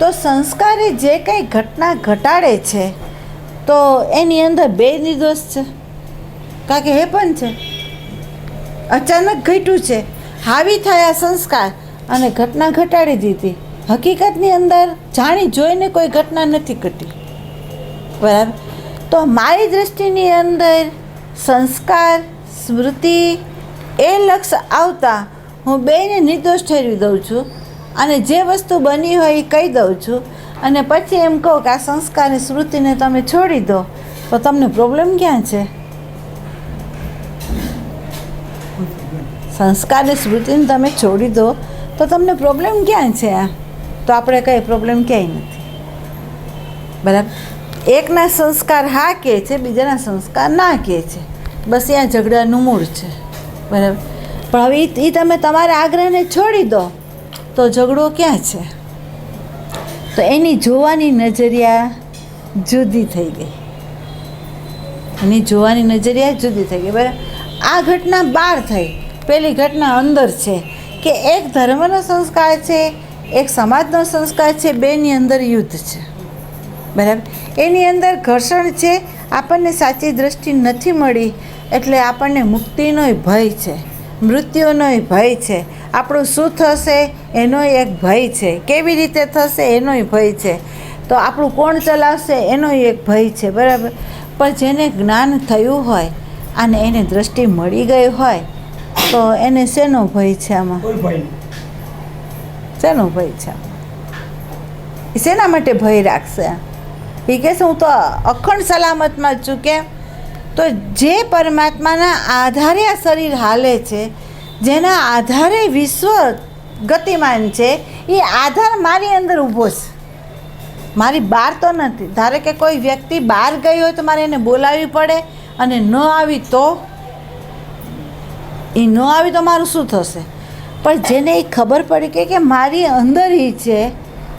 તો સંસ્કારે જે કંઈ ઘટના ઘટાડે છે તો એની અંદર બે નિર્દોષ છે, કારણ કે એ પણ છે અચાનક ઘટ્યું છે, હાવી થયા સંસ્કાર અને ઘટના ઘટાડી દીધી. હકીકતની અંદર જાણી જોઈને કોઈ ઘટના નથી ઘટી. બરાબર. તો મારી દૃષ્ટિની અંદર સંસ્કાર, સ્મૃતિ એ લક્ષ આવતા હું બેને નિર્દોષ ઠેરવી દઉં છું અને જે વસ્તુ બની હોય એ કહી દઉં છું અને પછી એમ કહું કે આ સંસ્કાર અને સ્મૃતિને તમે છોડી દો, તો તમને પ્રોબ્લેમ ક્યાં છે? સંસ્કાર અને સ્મૃતિને તમે છોડી દો તો તમને પ્રોબ્લેમ ક્યાં છે? તો આપણે કંઈ પ્રોબ્લેમ ક્યાંય નથી. બરાબર. એકના સંસ્કાર હા કહે છે, બીજાના સંસ્કાર ના કહે છે, બસ ત્યાં ઝઘડાનું મૂળ છે. બરાબર. પણ હવે એ તમે તમારા આગ્રહને છોડી દો તો ઝઘડો ક્યાં છે? તો એની જોવાની નજરિયા જુદી થઈ ગઈ. એની જોવાની નજરિયા જુદી થઈ ગઈ. બરાબર. આ ઘટના બહાર થઈ, પેલી ઘટના અંદર છે કે એક ધર્મનો સંસ્કાર છે, એક સમાજનો સંસ્કાર છે, બેની અંદર યુદ્ધ છે. બરાબર. એની અંદર ઘર્ષણ છે, આપણને સાચી દ્રષ્ટિ નથી મળી એટલે આપણને મુક્તિનોય ભય છે, મૃત્યુનોય ભય છે, આપણું શું થશે એનોય એક ભય છે, કેવી રીતે થશે એનોય ભય છે, તો આપણું કોણ ચલાવશે એનોય એક ભય છે. બરાબર. પણ જેને જ્ઞાન થયું હોય અને એને દ્રષ્ટિ મળી ગઈ હોય તો એને શેનો ભય છે? આમાં શેનો ભય છે? એ શેના માટે ભય રાખશે? એ કહેશે હું તો અખંડ સલામતમાં છું. કેમ? તો જે પરમાત્માના આધારે આ શરીર હાલે છે, જેના આધારે વિશ્વ ગતિમાન છે, એ આધાર મારી અંદર ઊભો છે, મારી બહાર તો નથી. ધારો કે કોઈ વ્યક્તિ બહાર ગઈ હોય તો મારે એને બોલાવવી પડે અને ન આવી તો મારું શું થશે? પણ જેને એ ખબર પડી કે મારી અંદર એ છે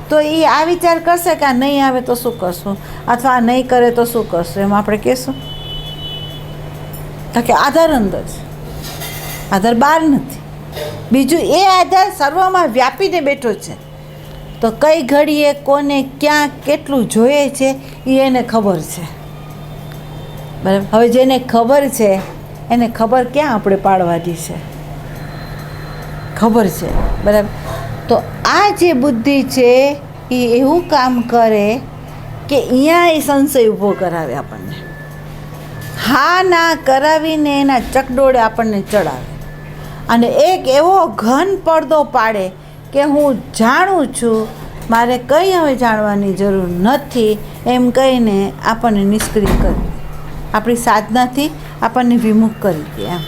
તો એ આ વિચાર કરશે કે આ નહીં આવે તો શું કરશું, અથવા આ નહીં કરે તો શું કરશું, એમ આપણે કહેશું કે આધાર અંદર છે, આધાર બહાર નથી. બીજું એ આધાર સર્વમાં વ્યાપીને બેઠો છે. તો કઈ ઘડીએ કોને ક્યાં કેટલું જોઈએ છે એ એને ખબર છે. બરાબર. હવે જેને ખબર છે એને ખબર ક્યાં આપણે પાડવાની છે? ખબર છે. બરાબર. તો આ જે બુદ્ધિ છે એ એવું કામ કરે કે અહીંયા એ સંશય ઊભો કરાવે આપણને, હા ના કરાવીને એના ચકડોળે આપણને ચડાવે અને એક એવો ઘન પડદો પાડે કે હું જાણું છું, મારે કંઈ હવે જાણવાની જરૂર નથી એમ કહીને આપણને નિષ્ક્રિય કરી, આપણી સાધનાથી આપણને વિમુખ કરી દે. એમ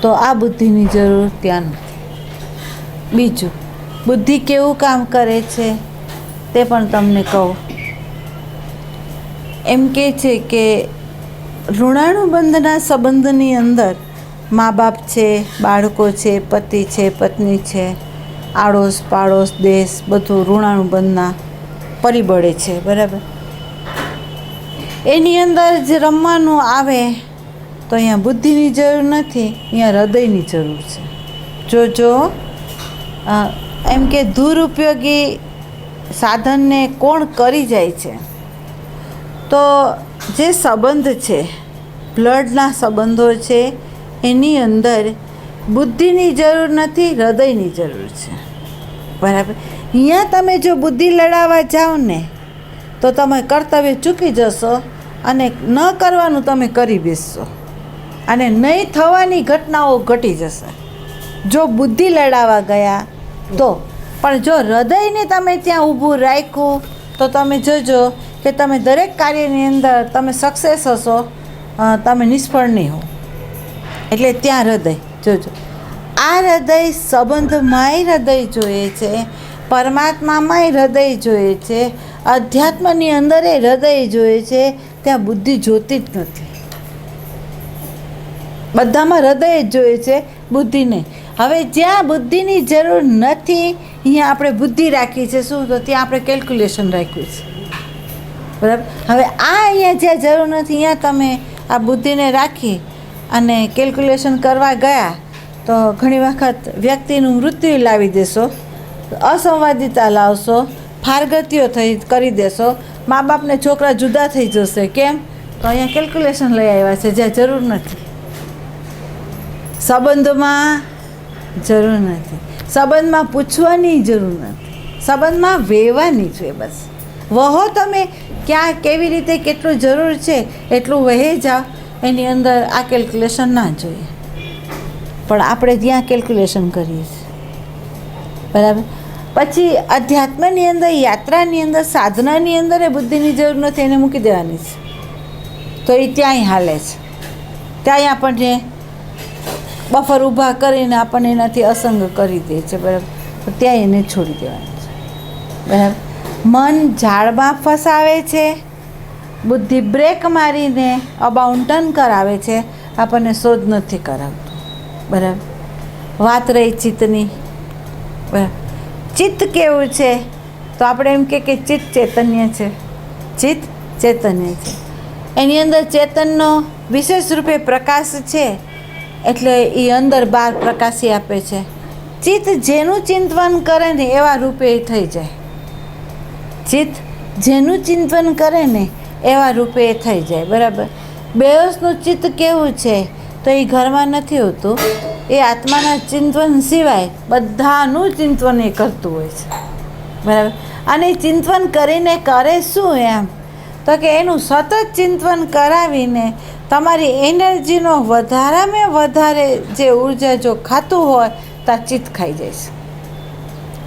તો આ બુદ્ધિની જરૂર ત્યાં નથી. બીજું, બુદ્ધિ કેવું કામ કરે છે તે પણ તમને કહું. એમ કહે છે કે ઋણાનુબંધના સંબંધની અંદર મા બાપ છે, બાળકો છે, પતિ છે, પત્ની છે, આડોશ પાડોશ દેશ બધું ઋણાનુબંધના પરિબળે છે. બરાબર. એની અંદર જે રમવાનું આવે તો અહીંયા બુદ્ધિની જરૂર નથી, અહીંયા હૃદયની જરૂર છે. જો એમ કે દુરુપયોગી સાધનને કોણ કરી જાય છે? તો જે સંબંધ છે, બ્લડના સંબંધો છે, એની અંદર બુદ્ધિની જરૂર નથી, હૃદયની જરૂર છે. બરાબર. અહીંયા તમે જો બુદ્ધિ લડાવવા જાઓ ને તો તમે કર્તવ્ય ચૂકી જશો અને ન કરવાનું તમે કરી બેસશો અને નહીં થવાની ઘટનાઓ ઘટી જશે જો બુદ્ધિ લડાવવા ગયા તો. પણ જો હૃદયને તમે ત્યાં ઊભું રાખ્યું તો તમે જોજો કે તમે દરેક કાર્યની અંદર તમે સક્સેસ હશો, તમે નિષ્ફળ નહીં હો. એટલે ત્યાં હૃદય જોજો. આ હૃદય સંબંધમાંય હૃદય જોઈએ છે, પરમાત્મામાંય હૃદય જોઈએ છે, અધ્યાત્મની અંદર એ હૃદય જોઈએ છે. ત્યાં બુદ્ધિ જોતી જ નથી, બધામાં હૃદય જ જોઈએ છે, બુદ્ધિ નહીં. હવે જ્યાં બુદ્ધિની જરૂર નથી અહીંયા આપણે બુદ્ધિ રાખી છે, શું? તો ત્યાં આપણે કેલ્ક્યુલેશન રાખ્યું છે. બરાબર. હવે આ અહીંયા જ્યાં જરૂર નથી અહીંયા તમે આ બુદ્ધિને રાખી અને કેલ્ક્યુલેશન કરવા ગયા તો ઘણી વખત વ્યક્તિનું મૃત્યુ લાવી દેશો, અસંવાદિતા લાવશો, ફારગતીઓ કરી દેશો, મા બાપને છોકરા જુદા થઈ જશે. કેમ? તો અહીંયા કેલ્ક્યુલેશન લઈ આવ્યા છે જ્યાં જરૂર નથી. સંબંધોમાં જરૂર નથી, સંબંધમાં પૂછવાની જરૂર નથી, સંબંધમાં વહેવાની છે. બસ વહો તમે ક્યાં કેવી રીતે કેટલું જરૂર છે એટલું વહી જાઓ. એની અંદર આ કેલ્ક્યુલેશન ના જોઈએ, પણ આપણે ત્યાં કેલ્ક્યુલેશન કરીએ છીએ. બરાબર. પછી અધ્યાત્મની અંદર, યાત્રાની અંદર, સાધનાની અંદર એ બુદ્ધિની જરૂર નથી, એને મૂકી દેવાની છે. તો એ ત્યાંય હાલે છે, ત્યાંય આપણને બફર ઊભા કરીને આપણને એનાથી અસંગ કરી દે છે. બરાબર. તો ત્યાં એને છોડી દેવાનું છે. બરાબર. મન ઝાડમાં ફસાવે છે, બુદ્ધિ બ્રેક મારીને અબાઉન્ડ ટર્ન કરાવે છે, આપણને શોધ નથી કરાવતું. બરાબર. વાત રહી ચિત્તની. બરાબર. ચિત્ત કેવું છે? તો આપણે એમ કે ચિત્ત ચૈતન્ય છે, ચિત્ત ચૈતન્ય છે. એની અંદર ચેતનનો વિશેષ રૂપે પ્રકાશ છે, એટલે એ અંદર બહાર પ્રકાશી આપે છે. ચિત્ત જેનું ચિંતન કરે ને એવા રૂપે એ થઈ જાય. ચિત્ત જેનું ચિંતન કરે ને એવા રૂપે એ થઈ જાય. બરાબર. બેહોશનું ચિત્ત કેવું છે? તો એ ઘરમાં નથી હોતું, એ આત્માના ચિંતન સિવાય બધાનું ચિંતન એ કરતું હોય છે. બરાબર. અને ચિંતન કરીને કરે શું એમ? તો કે એનું સતત ચિંતન કરાવીને તમારી એનર્જીનો વધારામાં વધારે જે ઉર્જા જો ખાતું હોય તો આ ચિત્ત ખાઈ જાય છે.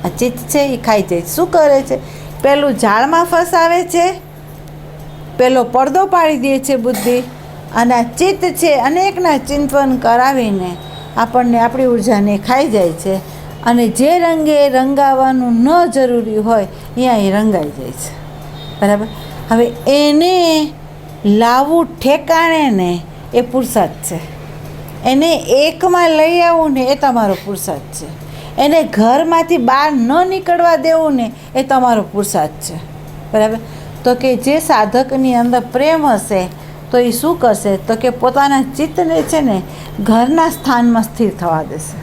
આ ચિત્ત છે એ ખાઈ જાય. શું કરે છે? પેલું ઝાડમાં ફસાવે છે, પેલો પડદો પાડી દે છે બુદ્ધિ, અને આ ચિત્ત છે અનેકના ચિંતન કરાવીને આપણને આપણી ઉર્જાને ખાઈ જાય છે. અને જે રંગે રંગાવાનું ન જરૂરી હોય ત્યાં એ રંગાઈ જાય છે. બરાબર. હવે એને લાવવું ઠેકાણે ને એ પુરુષાર્થ છે. એને એકમાં લઈ આવવું ને એ તમારો પુરુષાર્થ છે. એને ઘરમાંથી બહાર ન નીકળવા દેવું ને એ તમારો પુરુષાર્થ છે. બરાબર. તો કે જે સાધકની અંદર પ્રેમ હશે તો એ શું કરશે? તો કે પોતાના ચિત્તને છે ને ઘરના સ્થાનમાં સ્થિર થવા દેશે.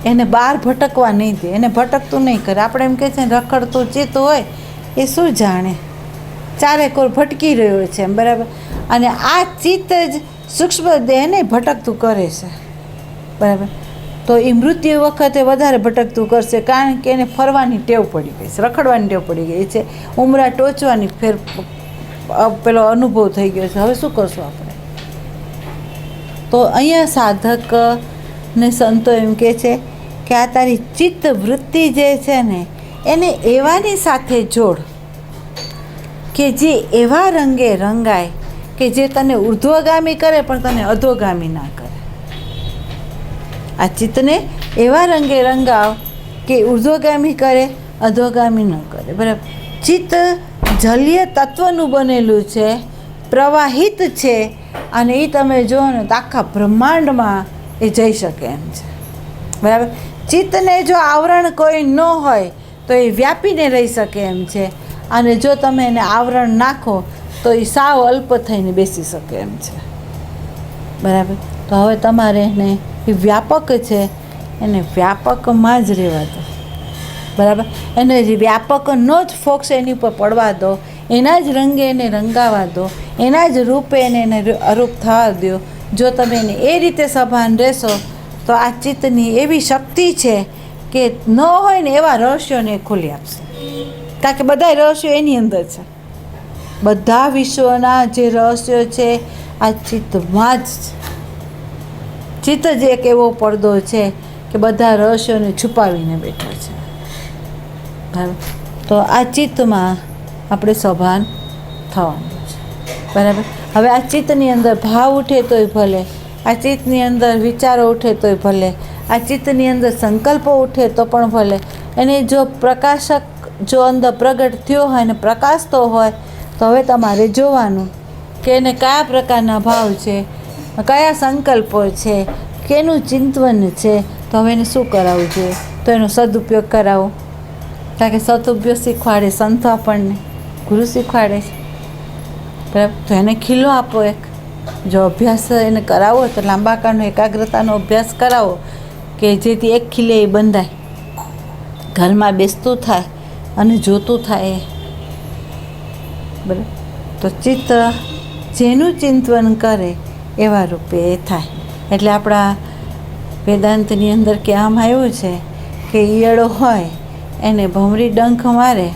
એને બહાર ભટકવા નહીં દે, એને ભટકતું નહીં કરે. આપણે એમ કહે છે ને રખડતું ચિત્ત હોય એ શું જાણે, ચારે કોર ભટકી રહ્યો છે. બરાબર. અને આ ચિત્ત જ સૂક્ષ્મ દેહને ભટકતું કરે છે. બરાબર. તો એ મૃત્યુ વખતે વધારે ભટકતું કરશે, કારણ કે એને ફરવાની ટેવ પડી ગઈ છે, રખડવાની ટેવ પડી ગઈ છે, ઉમરા ટોચવાની પેલો અનુભવ થઈ ગયો છે. હવે શું કરશું આપણે? તો અહીંયા સાધકને સંતો એમ કહે છે કે આ તારી ચિત્ત વૃત્તિ જે છે ને એને એવાની સાથે જોડ કે જે એવા રંગે રંગાય કે જે તને ઉર્ધ્વગામી કરે પણ તને અધોગામી ના કરે. આ ચિત્તને એવા રંગે રંગાવ કે ઉર્ધ્વગામી કરે, અધોગામી ન કરે. બરાબર. ચિત્ત જલીય તત્વનું બનેલું છે, પ્રવાહિત છે, અને એ તમે જુઓ ને તો આખા બ્રહ્માંડમાં એ જઈ શકે એમ છે. બરાબર. ચિત્તને જો આવરણ કોઈ ન હોય તો એ વ્યાપીને રહી શકે એમ છે, અને જો તમે એને આવરણ નાખો તો એ સાવ અલ્પ થઈને બેસી શકે એમ છે. બરાબર. તો હવે તમારે એને એ વ્યાપક છે એને વ્યાપકમાં જ રહેવા દો. બરાબર. એને જે વ્યાપકનો જ ફોક્સ એની ઉપર પડવા દો, એના જ રંગે એને રંગાવા દો, એના જ રૂપે એને અરૂપ થવા દો. જો તમે એને એ રીતે સભાન રહેશો તો આ ચિત્તની એવી શક્તિ છે કે ન હોય ને એવા રહસ્યોને ખોલી આપશે. કારણ કે બધા રહસ્યો એની અંદર છે. બધા વિશ્વના જે રહસ્યો છે આ ચિત્તમાં જ છે. ચિત્ત જ એક એવો પડદો છે કે બધા રહસ્યોને છુપાવીને બેઠા છે. બરાબર. તો આ ચિત્તમાં આપણે સભાન થવાનું છે. બરાબર. હવે આ ચિત્તની અંદર ભાવ ઉઠે તોય ભલે, આ ચિત્તની અંદર વિચારો ઉઠે તોય ભલે, આ ચિત્તની અંદર સંકલ્પો ઉઠે તો પણ ભલે. એને જો પ્રકાશક જો અંદર પ્રગટ થયો હોય ને પ્રકાશતો હોય તો હવે તમારે જોવાનું કે એને કયા પ્રકારના ભાવ છે, કયા સંકલ્પો છે, કેનું ચિંતન છે. તો હવે એને શું કરાવવું જોઈએ? તો એનો સદુપયોગ કરાવો. કારણ કે સદુપયોગ શીખવાડે સંતો આપણને, ગુરુ શીખવાડે છે. બરાબર. તો એને ખીલો આપો એક જો અભ્યાસ એને કરાવો તો લાંબા કાળનો એકાગ્રતાનો અભ્યાસ કરાવો કે જેથી એક ખીલે એ બંધાય, ઘરમાં બેસતું થાય અને જોતું થાય એ. બરાબર. તો ચિત્ત જેનું ચિંતન કરે એવા રૂપે એ થાય. એટલે આપણા વેદાંતની અંદર કહેવામાં આવ્યું છે કે ઈયળો હોય એને ભમરી ડંખ મારે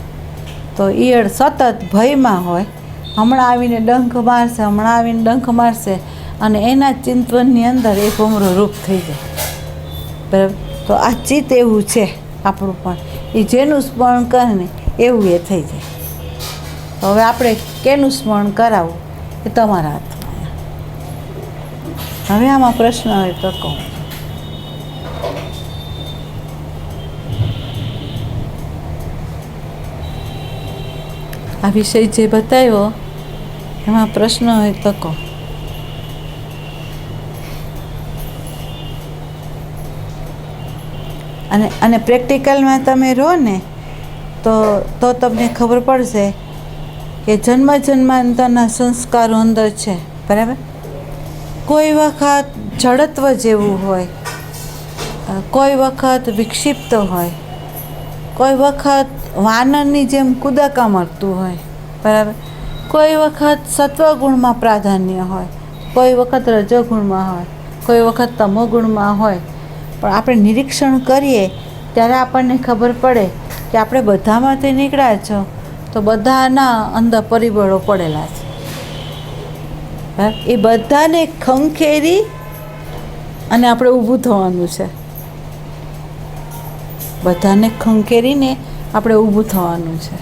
તો ઈયળ સતત ભયમાં હોય, હમણાં આવીને ડંખ મારશે, હમણાં આવીને ડંખ મારશે, અને એના ચિંતનની અંદર એ ભમરો રૂપ થઈ જાય. બરાબર. તો આ ચિત્ત એવું છે આપણું પણ, એ જેનું સ્મરણ કરે ને એવું એ થઈ જાય. તો હવે આપણે કેનું સ્મરણ કરાવવું એ તમારા હાથમાં. હવે આમાં પ્રશ્ન હોય તો કહું. આ વિષય જે બતાવ્યો એમાં પ્રશ્ન હોય તો કહો. અને પ્રેક્ટિકલમાં તમે રહો ને તો તમને ખબર પડશે કે જન્મ જન્માંતરના સંસ્કારો અંદર છે. બરાબર. કોઈ વખત જડત્વ જેવું હોય, કોઈ વખત વિક્ષિપ્ત હોય, કોઈ વખત વાનરની જેમ કૂદકા મારતું હોય. બરાબર. કોઈ વખત સત્વગુણમાં પ્રાધાન્ય હોય, કોઈ વખત રજોગુણમાં હોય, કોઈ વખત તમોગુણમાં હોય. પણ આપણે નિરીક્ષણ કરીએ ત્યારે આપણને ખબર પડે કે આપણે બધામાંથી નીકળ્યા છો તો બધાના અંદર પરિબળો પડેલા છે. એ બધાને ખંખેરી અને આપણે ઊભું થવાનું છે. બધાને ખંખેરીને આપણે ઊભું થવાનું છે.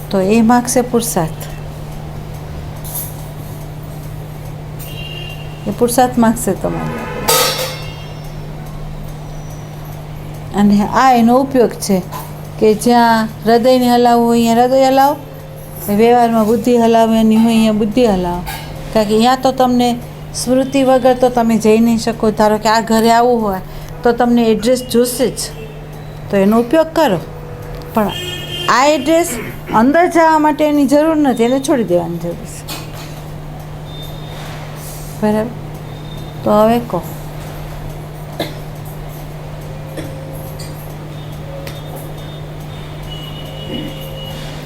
તો એ માગશે પુરુષાર્થ. એ પુરુષાર્થ માગશે તમારે. અને આ એનો ઉપયોગ છે કે જ્યાં હૃદયને હલાવવું હોય અહીંયા હૃદય હલાવો, વ્યવહારમાં બુદ્ધિ હલાવવાની હોય અહીંયા બુદ્ધિ હલાવો. કારણ કે અહીંયા તો તમને સ્મૃતિ વગર તો તમે જઈ નહીં શકો. ધારો કે આ ઘરે આવવું હોય તો તમને એડ્રેસ જોશે જ, તો એનો ઉપયોગ કરો. પણ આ એડ્રેસ અંદર જવા માટે એની જરૂર નથી, એને છોડી દેવાની જરૂર છે. બરાબર. તો હવે કહો.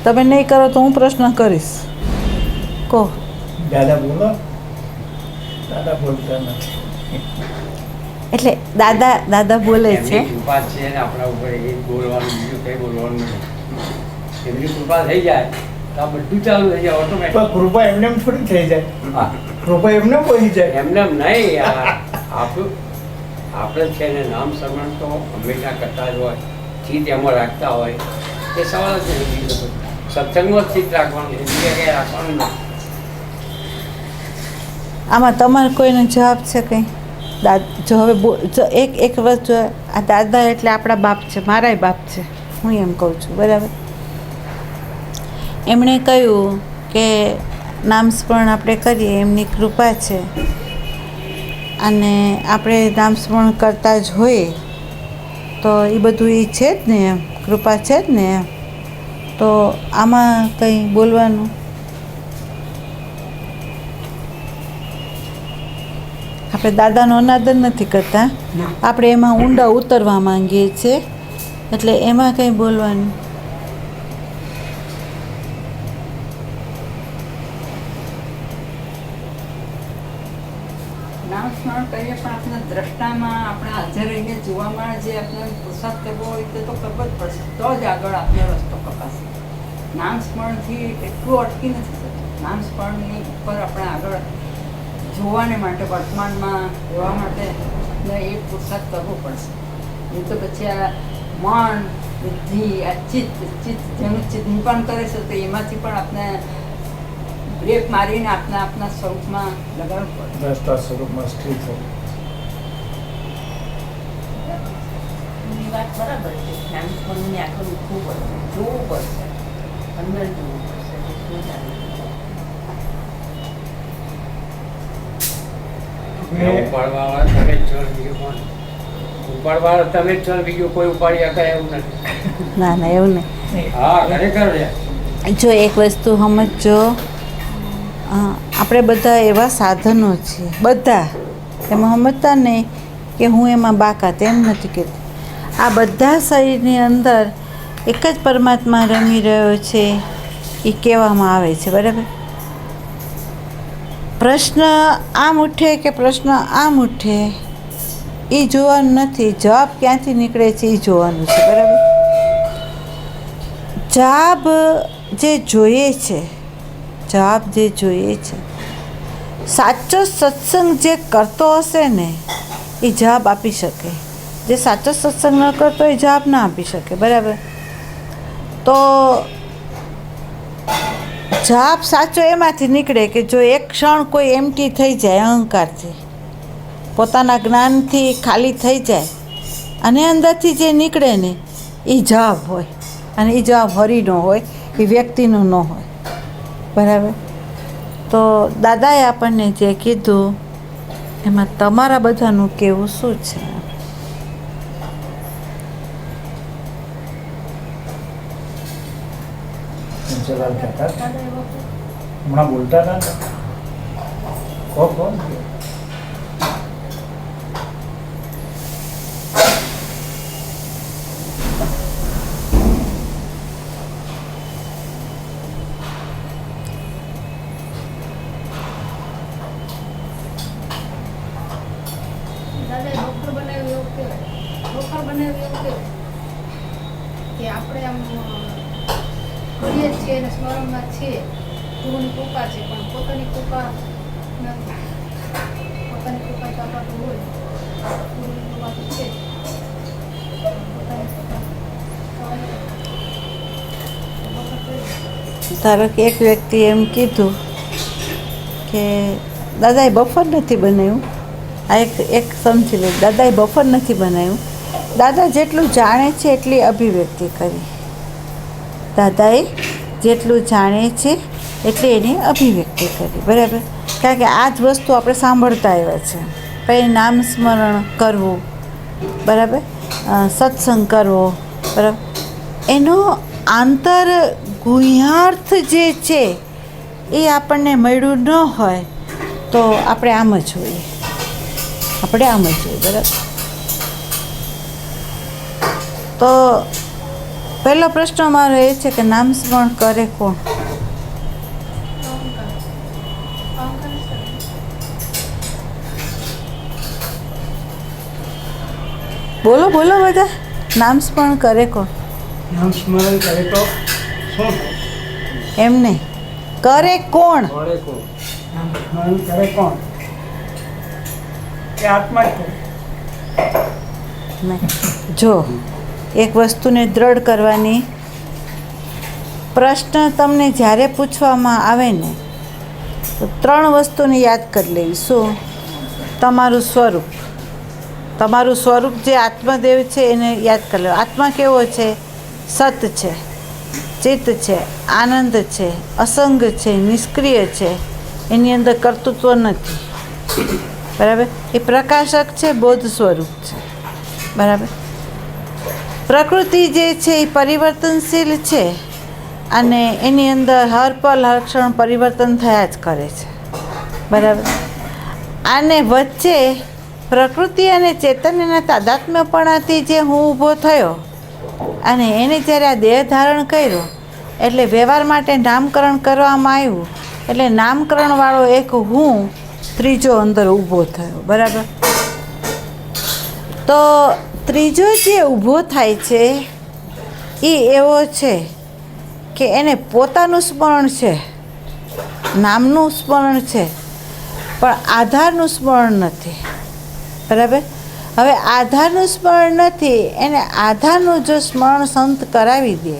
તમે નહીં કરો તો હું પ્રશ્ન કરીશ. કહો. દાદા બોલો. દાદા બોલતા નથી. એટલે દાદા બોલે છે. કૃપા છે ને આપણા ઉપર, એ બોલવાનું બીજું કંઈ બોલવાનું નથી. એમની કૃપા થઈ જાય તો આ બધું ચાલુ થઈ જાય ઓટોમેટિક. પણ કૃપા એમને થોડી થઈ જાય. હા, કૃપા એમને પહોંચી જાય. એમને એમ નહીં. આપણે છે ને નામ સ્મરણ તો હંમેશા કરતા જ હોય, ચિત્ત એમાં રાખતા હોય, એ સવાલ જ નથી. બીજો સત્સંગમાં જ ચિત્ત રાખવાનું, બીજે કંઈ રાખવાનું નથી. આમાં તમારે કોઈનો જવાબ છે કંઈ? જો હવે જો એક વસ્તુ, આ દાદા એટલે આપણા બાપ છે, મારાય બાપ છે, હું એમ કહું છું. બરાબર. એમણે કહ્યું કે નામ સ્મરણ આપણે કરીએ એમની કૃપા છે, અને આપણે નામ સ્મરણ કરતા જ હોઈએ તો એ બધું એ છે જ ને, એમ કૃપા છે જ ને એમ. તો આમાં કંઈ બોલવાનું? આપણે દાદાનો અનાદર નથી કરતા, આપણે એમાં ઊંડા ઉતરવા માંગીએ છીએ, એટલે એમાં કંઈ બોલવાનું? નામ સ્મરણ કરીએ પણ આપણે દ્રષ્ટામાં આપણે હાજર રહીને જોવામાં જે આપણે પુરુષાર્થ કરવો હોય તે તો કરવો જ પડશે, તો જ આગળ આપણે રસ્તો કપાશે. નામ સ્મરણથી એટલું અટકી નથી શકતું. નામ સ્મરણની ઉપર આપણે આગળ જોવાને માટે, વર્તમાનમાં રહેવા માટે એ પુરુષાર્થ કરવો પડશે. નહીં તો પછી આ મન, બુદ્ધિ, આ ચિત્ત જેનું ચિંતન કરે છે તો એમાંથી પણ આપણે બ્રેક મારીને આપના સ્વરૂપમાં લગાડવું પડે. દ્રષ્ટા સ્વરૂપમાં સ્થિર થવું. એની વાત બરાબર છે. ધ્યાન સ્મરણની આગળ ઉઠવું પડશે, જોવું પડશે, અંદર જોવું પડશે. ઉપાડવાવાળા તમે જ છો, બીજું કોણ? ઉપાડવાળા તમે જ છો, બીજું કોઈ ઉપાડી શકે એવું નથી. ના એવું નહીં. હા, ખરેખર છે. જો એક વસ્તુ સમજો, આપણે બધા એવા સાધનો છીએ, બધા એમાં સમજતા નહીં કે હું એમાં બાકાત, એમ નથી કહેતી. આ બધા શરીરની અંદર એક જ પરમાત્મા રમી રહ્યો છે એ કહેવામાં આવે છે, બરાબર. પ્રશ્ન આમ ઉઠે કે પ્રશ્ન આમ ઉઠે એ જોવાનું નથી, જવાબ ક્યાંથી નીકળે છે એ જોવાનું છે, બરાબર. જવાબ જે જોઈએ છે, જવાબ જે જોઈએ છે, સાચો સત્સંગ જે કરતો હશે ને એ જવાબ આપી શકે. જે સાચો સત્સંગ ન કરતો એ જવાબ ના આપી શકે, બરાબર. તો જવાબ સાચો એમાંથી નીકળે કે જો એક ક્ષણ કોઈ એમટી થઈ જાય, અહંકારથી પોતાના જ્ઞાનથી ખાલી થઈ જાય અને અંદરથી જે નીકળે ને એ જવાબ હોય, અને એ જવાબ હરીનો હોય, એ વ્યક્તિનો ન હોય, બરાબર. તો દાદાએ આપણને જે કીધું એમાં તમારા બધાનું કહેવું શું છે? ચલાવ કહેતા હતા. હમણાં બોલતા હતા. કોણ કે આપણે આમ કરીએ જ છીએ અને સ્મરણમાં છીએ, ગુરુની કૃપા છે, પણ પોતાની કૃપા નથી. પોતાની કૃપા તો આપણા પર હોય, ગુરુની કૃપા તો છે. પોતાની કૃપા ધારો કે એક વ્યક્તિ એમ કીધું કે દાદાએ બફર નથી બનાવ્યું, આ એક સમજી લે, દાદાએ બફર નથી બનાવ્યું. દાદા જેટલું જાણે છે એટલી અભિવ્યક્તિ કરી, દાદાએ જેટલું જાણે છે એટલી એની અભિવ્યક્તિ કરી, બરાબર. કારણ કે આ જ વસ્તુ આપણે સાંભળતા આવ્યા છે. પછી નામ સ્મરણ કરવું, બરાબર, સત્સંગ કરવો, બરાબર. એનો આંતર ગુહ્યાર્થ જે છે એ આપણને મળ્યું ન હોય તો આપણે આમ જ હોઈએ, બરાબર. તો પહેલો પ્રશ્ન મારો એ છે કે નામ સ્મરણ કરે કોણ? બોલો બધા, નામ સ્મરણ કરે કોણ? નામ સ્મરણ કરે તો શું? એમ નહીં, કરે કોણ? નામ સ્મરણ કરે કોણ? એ આત્મા જ કરે. જો એક વસ્તુને દ્રઢ કરવાની, પ્રશ્ન તમને જ્યારે પૂછવામાં આવે ને તો 3 વસ્તુને યાદ કરી લેવી. શું? તમારું સ્વરૂપ જે આત્મદેવ છે એને યાદ કરી લેવું. આત્મા કેવો છે? સત છે, ચિત્ત છે, આનંદ છે, અસંગ છે, નિષ્ક્રિય છે, એની અંદર કર્તૃત્વ નથી, બરાબર. એ પ્રકાશક છે, બોધ સ્વરૂપ છે, બરાબર. પ્રકૃતિ જે છે એ પરિવર્તનશીલ છે અને એની અંદર હર પલ હર ક્ષણ પરિવર્તન થયા જ કરે છે, બરાબર. આને વચ્ચે પ્રકૃતિ અને ચૈતન્યના તાદાત્મ્યપણાથી જે હું ઊભો થયો અને એને જ્યારે આ દેહ ધારણ કર્યો એટલે વ્યવહાર માટે નામકરણ કરવામાં આવ્યું, એટલે નામકરણવાળો એક હું ત્રીજો અંદર ઊભો થયો, બરાબર. તો ત્રીજો જે ઊભો થાય છે એ એવો છે કે એને પોતાનું સ્મરણ છે, નામનું સ્મરણ છે, પણ આધારનું સ્મરણ નથી, બરાબર. હવે આધારનું સ્મરણ નથી, એને આધારનું જો સ્મરણ સંત કરાવી દે,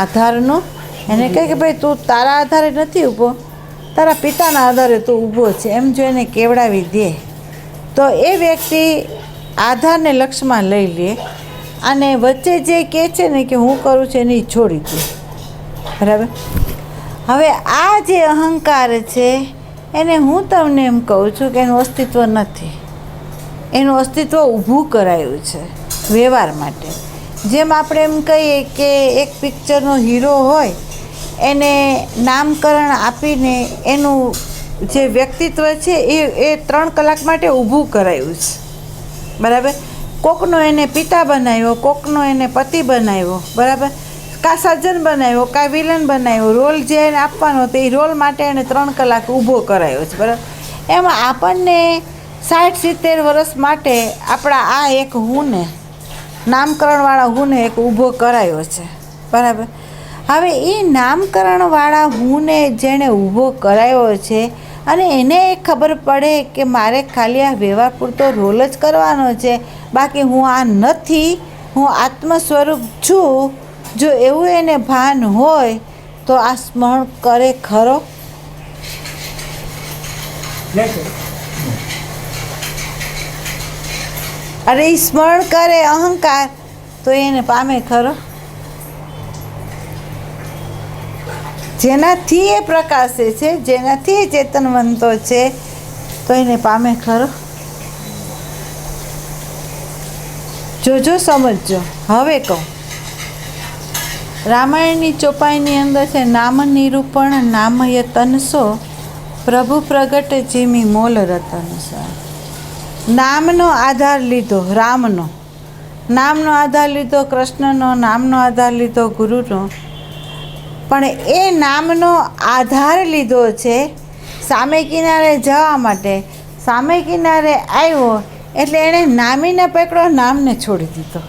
આધારનું, એને કહે કે ભાઈ તું તારા આધારે નથી ઊભો, તારા પિતાના આધારે તું ઊભો છે, એમ જો એને કેવડાવી દે તો એ વ્યક્તિ આધારને લક્ષમાં લઈ લે અને વચ્ચે જે કહે છે ને કે હું કરું છું એને છોડી દે, બરાબર. હવે આ જે અહંકાર છે એને હું તમને એમ કહું છું કે એનું અસ્તિત્વ નથી, એનું અસ્તિત્વ ઊભું કરાયું છે વ્યવહાર માટે. જેમ આપણે એમ કહીએ કે એક પિક્ચરનો હીરો હોય એને નામકરણ આપીને એનું જે વ્યક્તિત્વ છે એ 3 કલાક માટે ઊભું કરાયું છે, બરાબર. કોકનો એને પિતા બનાવ્યો, કોકનો એને પતિ બનાવ્યો, બરાબર, કાં સજ્જન બનાવ્યો, કાં વિલન બનાવ્યો. રોલ જે એને આપવાનો હતો એ રોલ માટે એને 3 કલાક ઊભો કરાયો છે, બરાબર. એમાં આપણને 60-70 વર્ષ માટે આપણા આ એક હુંને, નામકરણવાળા હુંને એક ઊભો કરાયો છે, બરાબર. હવે એ નામકરણવાળા હુંને જેણે ઊભો કરાયો છે અને એને ખબર પડે કે મારે ખાલી આ વ્યવહાર પૂરતો રોલ જ કરવાનો છે, બાકી હું આ નથી, હું આત્મ સ્વરૂપ છું. જો એવું એને ભાન હોય તો આ સ્મરણ કરે ખરો? નહીં કરે. અરે એ સ્મરણ કરે અહંકાર તો એને પામે ખરો? જેનાથી એ પ્રકાશે છે, જેનાથી એ ચેતનવંતો છે, તો એને પામે ખરો? જોજો, સમજજો. હવે કહું, રામાયણની ચોપાઈની અંદર છે, નામ નિરૂપણ નામય તનસો પ્રભુ પ્રગટ જીમી મોલ રતનસો. નામનો આધાર લીધો, રામનો નામનો આધાર લીધો, કૃષ્ણનો નામનો આધાર લીધો, ગુરુનો. પણ એ નામનો આધાર લીધો છે સામે કિનારે જવા માટે. સામે કિનારે આવ્યો એટલે એણે નામીને પકડો, નામને છોડી દીધો.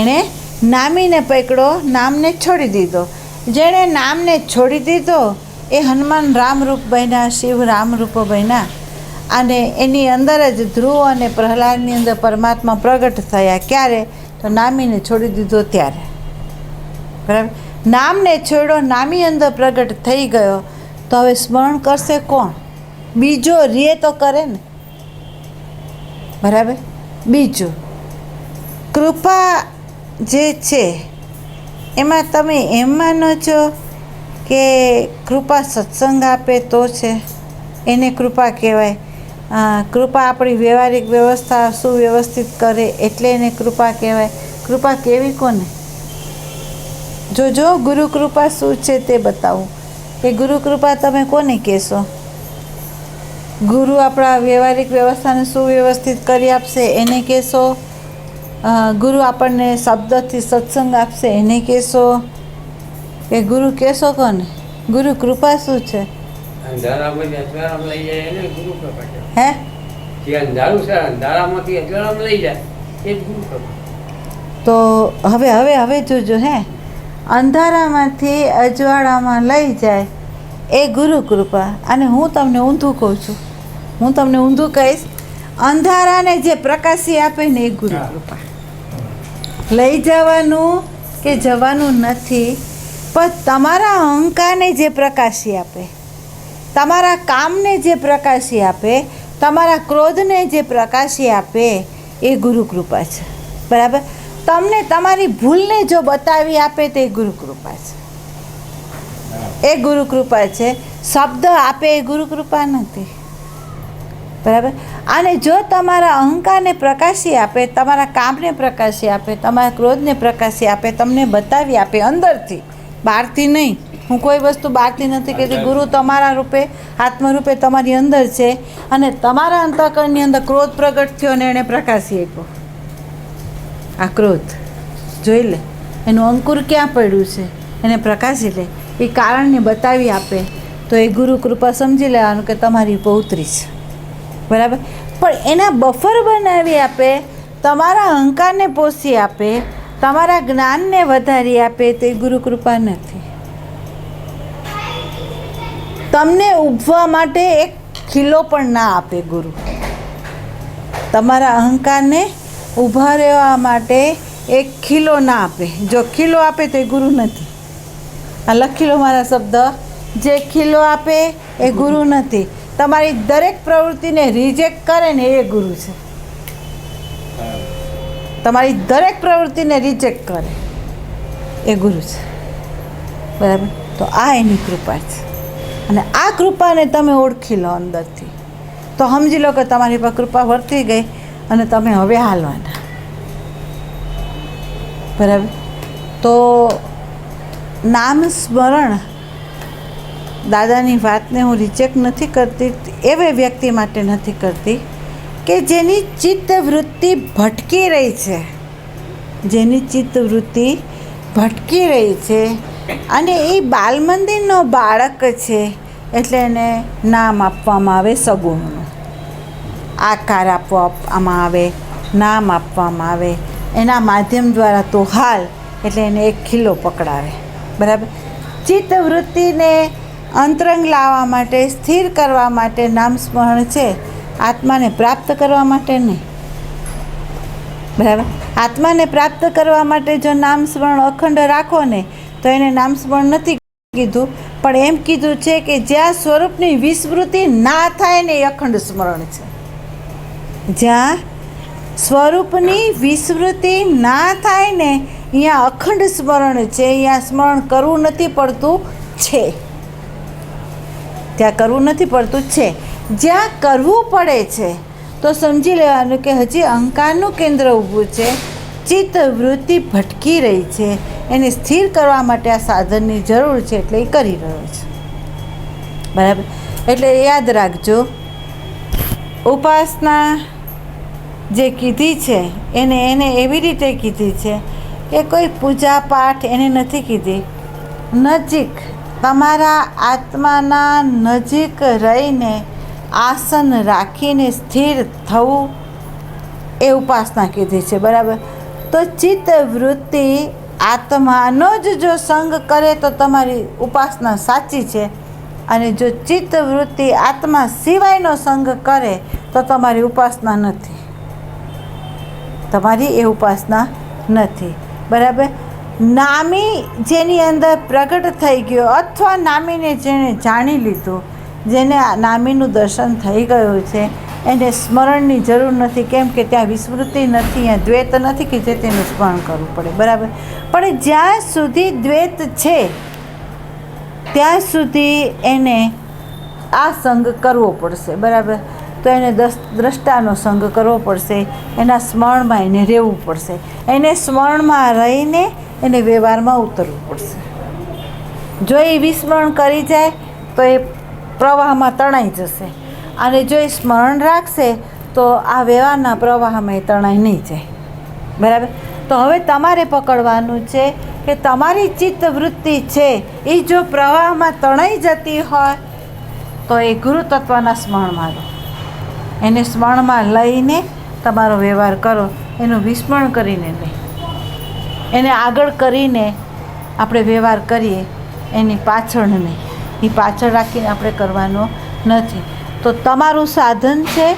એણે નામીને પકડો, નામને છોડી દીધો. જેણે નામને છોડી દીધો એ હનુમાન રામરૂપ બન્યા, શિવ રામરૂપ બન્યા. અને એની અંદર જ ધ્રુવ અને પ્રહલાદની અંદર પરમાત્મા પ્રગટ થયા. ક્યારે? તો નામીને છોડી દીધો ત્યારે, બરાબર. નામને છોડ્યો, નામી અંદર પ્રગટ થઈ ગયો. તો હવે સ્મરણ કરશે કોણ? બીજો રે તો કરે ને, બરાબર. બીજું, કૃપા જે છે એમાં તમે એમ માનો છો કે કૃપા સત્સંગ આપે તો છે એને કૃપા કહેવાય? કૃપા આપણી વ્યવહારિક વ્યવસ્થા સુવ્યવસ્થિત કરે એટલે એને કૃપા કહેવાય? કૃપા કેવી કોને? જો ગુરુ કૃપા શું છે તે બતાવું. કે ગુરુ કૃપા તમે કોને કહેશો? ગુરુ આપણા વ્યવહારિક વ્યવસ્થાને સુવ્યવસ્થિત કરી આપશે એને કહેશો? ગુરુ આપણને શબ્દથી સત્સંગ આપશે એને કહેશો? કે ગુરુ કહેશો કોને? ગુરુ કૃપા શું છે? અંધારામાંથી અજવાળામાં લઈ જાય એને ગુરુ કૃપા કહેવાય. હે? જે અંધારું છે અંધારામાંથી અજવાળામાં લઈ જાય એ જ ગુરુ કૃપા. તો હવે જોજો. હે, અંધારામાંથી અજવાળામાં લઈ જાય એ ગુરુ કૃપા. અને હું તમને ઊંધું કહું છું, હું તમને ઊંધું કહીશ. અંધારાને જે પ્રકાશી આપે ને એ ગુરુ કૃપા. લઈ જવાનું કે જવાનું નથી, પણ તમારા અહંકારને જે પ્રકાશી આપે, તમારા કામને જે પ્રકાશી આપે, તમારા ક્રોધને જે પ્રકાશી આપે એ ગુરુ કૃપા છે, બરાબર. તમને તમારી ભૂલને જો બતાવી આપે તો એ ગુરુ કૃપા છે, એ ગુરુ કૃપા છે. શબ્દ આપે એ ગુરુ કૃપા નથી, બરાબર. અને જો તમારા અહંકારને પ્રકાશી આપે, તમારા કામને પ્રકાશી આપે, તમારા ક્રોધને પ્રકાશી આપે, તમને બતાવી આપે અંદરથી, બહારથી નહીં. હું કોઈ વસ્તુ બહારથી નથી કહેતી. ગુરુ તમારા રૂપે, આત્મરૂપે તમારી અંદર છે અને તમારા અંતઃકરણની અંદર ક્રોધ પ્રગટ થયો અને એણે પ્રકાશી આપ્યો. આ ક્રોધ જોઈ લે, એનું અંકુર ક્યાં પડ્યું છે, એને પ્રકાશી લે, એ કારણને બતાવી આપે તો એ ગુરુ કૃપા સમજી લેવાનું કે તમારી ઉપર ઉતરી છે, બરાબર. પણ એના બફર બનાવી આપે, તમારા અહંકારને પોષી આપે, તમારા જ્ઞાનને વધારી આપે તો એ ગુરુ કૃપા નથી. તમને ઉભવા માટે એક ખીલો પણ ના આપે ગુરુ. તમારા અહંકારને ઊભા રહેવા માટે એક ખીલો ના આપે. જો ખીલો આપે તો એ ગુરુ નથી. આ લખી મારા શબ્દ. જે ખીલો આપે એ ગુરુ નથી. તમારી દરેક પ્રવૃત્તિને રિજેક્ટ કરે ને એ ગુરુ છે. તમારી દરેક પ્રવૃત્તિને રિજેક્ટ કરે એ ગુરુ છે, બરાબર. તો આ એની કૃપા છે. અને આ કૃપાને તમે ઓળખી લો અંદરથી તો સમજી લો કે તમારી પર કૃપા વર્તી ગઈ અને તમે હવે હાલવાના, બરાબર. તો નામ સ્મરણ, દાદાની વાતને હું રિજેક્ટ નથી કરતી, એવી વ્યક્તિ માટે નથી કરતી કે જેની ચિત્તવૃત્તિ ભટકી રહી છે, જેની ચિત્તવૃત્તિ ભટકી રહી છે અને એ બાલ મંદિરનો બાળક છે, એટલે એને નામ આપવામાં આવે સગુણનું, આકાર આપવામાં આવે, નામ આપવામાં આવે, એના માધ્યમ દ્વારા તો હાલ એટલે એને એક ખીલો પકડાવે. બરાબર. ચિત્તવૃત્તિને અંતરંગ લાવવા માટે, સ્થિર કરવા માટે નામ સ્મરણ છે, આત્માને પ્રાપ્ત કરવા માટે નહીં. બરાબર. આત્માને પ્રાપ્ત કરવા માટે જો નામ સ્મરણ અખંડ રાખો ને તો એને નામ સ્મરણ નથી કીધું, પણ એમ કીધું છે કે જ્યાં સ્વરૂપની વિસ્મૃતિ ના થાય ને એ અખંડ સ્મરણ છે. જ્યાં સ્વરૂપની વિસ્મૃતિ ના થાય ને અહીંયા અખંડ સ્મરણ છે. અહીંયા સ્મરણ કરવું નથી પડતું છે, ત્યાં કરવું નથી પડતું છે. જ્યાં કરવું પડે છે તો સમજી લેવાનું કે હજી અહંકારનું કેન્દ્ર ઊભું છે, ચિત્તવૃત્તિ ભટકી રહી છે, એને સ્થિર કરવા માટે આ સાધનની જરૂર છે, એટલે એ કરી રહ્યો છે. બરાબર. એટલે યાદ રાખજો, ઉપાસના જે કીધી છે એને એવી રીતે કીધી છે કે કોઈ પૂજા પાઠ એને નથી કીધી. નજીક, તમારા આત્માના નજીક રહીને આસન રાખીને સ્થિર થવું એ ઉપાસના કીધી છે. બરાબર. તો ચિત્તવૃત્તિ આત્માનો જ જો સંગ કરે તો તમારી ઉપાસના સાચી છે, અને જો ચિત્તવૃત્તિ આત્મા સિવાયનો સંગ કરે તો તમારી ઉપાસના નથી, તમારી એ ઉપાસના નથી. બરાબર. નામી જેની અંદર પ્રગટ થઈ ગયો, અથવા નામીને જેણે જાણી લીધું, જેને નામીનું દર્શન થઈ ગયું છે, એને સ્મરણની જરૂર નથી. કેમ કે ત્યાં વિસ્મૃતિ નથી, ત્યાં દ્વૈત નથી કે જે તેનું સ્મરણ કરવું પડે. બરાબર. પણ જ્યાં સુધી દ્વૈત છે ત્યાં સુધી એને આ સંગ કરવો પડશે. બરાબર. તો એને દ્રષ્ટાનો સંગ કરવો પડશે, એના સ્મરણમાં એને રહેવું પડશે, એને સ્મરણમાં રહીને એને વ્યવહારમાં ઉતરવું પડશે. જો એ વિસ્મરણ કરી જાય તો એ પ્રવાહમાં તણાઈ જશે, અને જો એ સ્મરણ રાખશે તો આ વ્યવહારના પ્રવાહમાં એ તણાઈ નહીં જાય. બરાબર. તો હવે તમારે પકડવાનું છે કે તમારી ચિત્તવૃત્તિ છે એ જો પ્રવાહમાં તણાઈ જતી હોય તો એ ગુરુ તત્વના સ્મરણમાં લો, એને સ્મરણમાં લઈને તમારો વ્યવહાર કરો, એનું વિસ્મરણ કરીને નહીં. એને આગળ કરીને આપણે વ્યવહાર કરીએ, એની પાછળ નહીં. એ પાછળ રાખીને આપણે કરવાનો નથી. તો તમારું સાધન છે,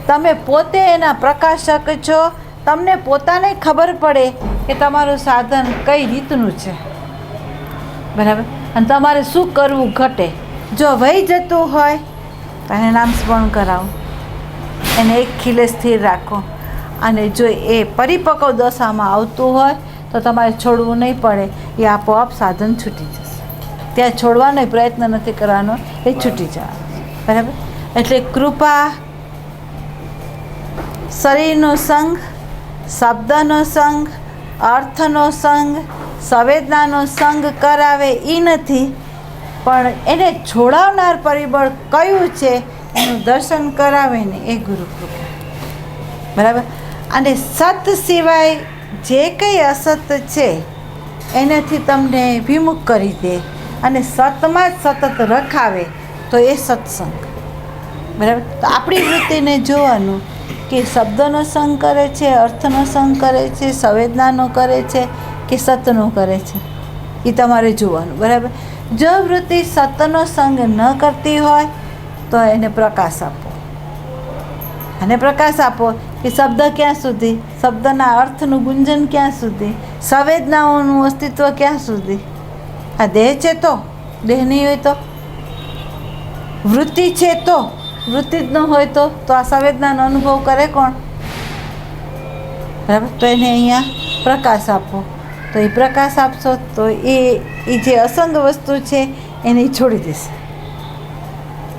તમે પોતે એના પ્રકાશક છો, તમને પોતાને ખબર પડે કે તમારું સાધન કઈ રીતનું છે. બરાબર. અને તમારે શું કરવું ઘટે. જો વહી જતું હોય તો એને નામ સ્મરણ કરાવો, એને એક ખીલે સ્થિર રાખો, અને જો એ પરિપક્વ દશામાં આવતું હોય તો તમારે છોડવું નહીં પડે, એ આપોઆપ સાધન છૂટી જશે. ત્યાં છોડવાનો પ્રયત્ન નથી કરવાનો, એ છૂટી જવાનું. બરાબર. એટલે કૃપા, શરીરનો સંગ, શબ્દનો સંગ, અર્થનો સંગ, સંવેદનાનો સંગ કરાવે એ નથી, પણ એને છોડાવનાર પરિબળ કયું છે એનું દર્શન કરાવે ને એ ગુરુ કૃપા. બરાબર. અને સત સિવાય જે કંઈ અસત છે એનાથી તમને વિમુખ કરી દે અને સતમાં જ સતત રખાવે તો એ સત્સંગ. બરાબર. તો આપણી વૃત્તિને જોવાનું કે શબ્દનો સંગ કરે છે, અર્થનો સંગ કરે છે, સંવેદનાનો કરે છે કે સતનો કરે છે, એ તમારે જોવાનું. બરાબર. જો વૃત્તિ સતનો સંગ ન કરતી હોય તો એને પ્રકાશ આપો, અને પ્રકાશ આપો કે શબ્દ ક્યાં સુધી, શબ્દના અર્થનું ગુંજન ક્યાં સુધી, સંવેદનાઓનું અસ્તિત્વ ક્યાં સુધી. આ દેહ છે તો દેહ નહીં હોય તો, વૃત્તિ છે તો વૃત્તિ જ ન હોય તો આ સંવેદનાનો અનુભવ કરે કોણ. બરાબર. તો એને અહીંયા પ્રકાશ આપો. તો એ પ્રકાશ આપશો તો એ જે અસંગ વસ્તુ છે એને છોડી દેશે,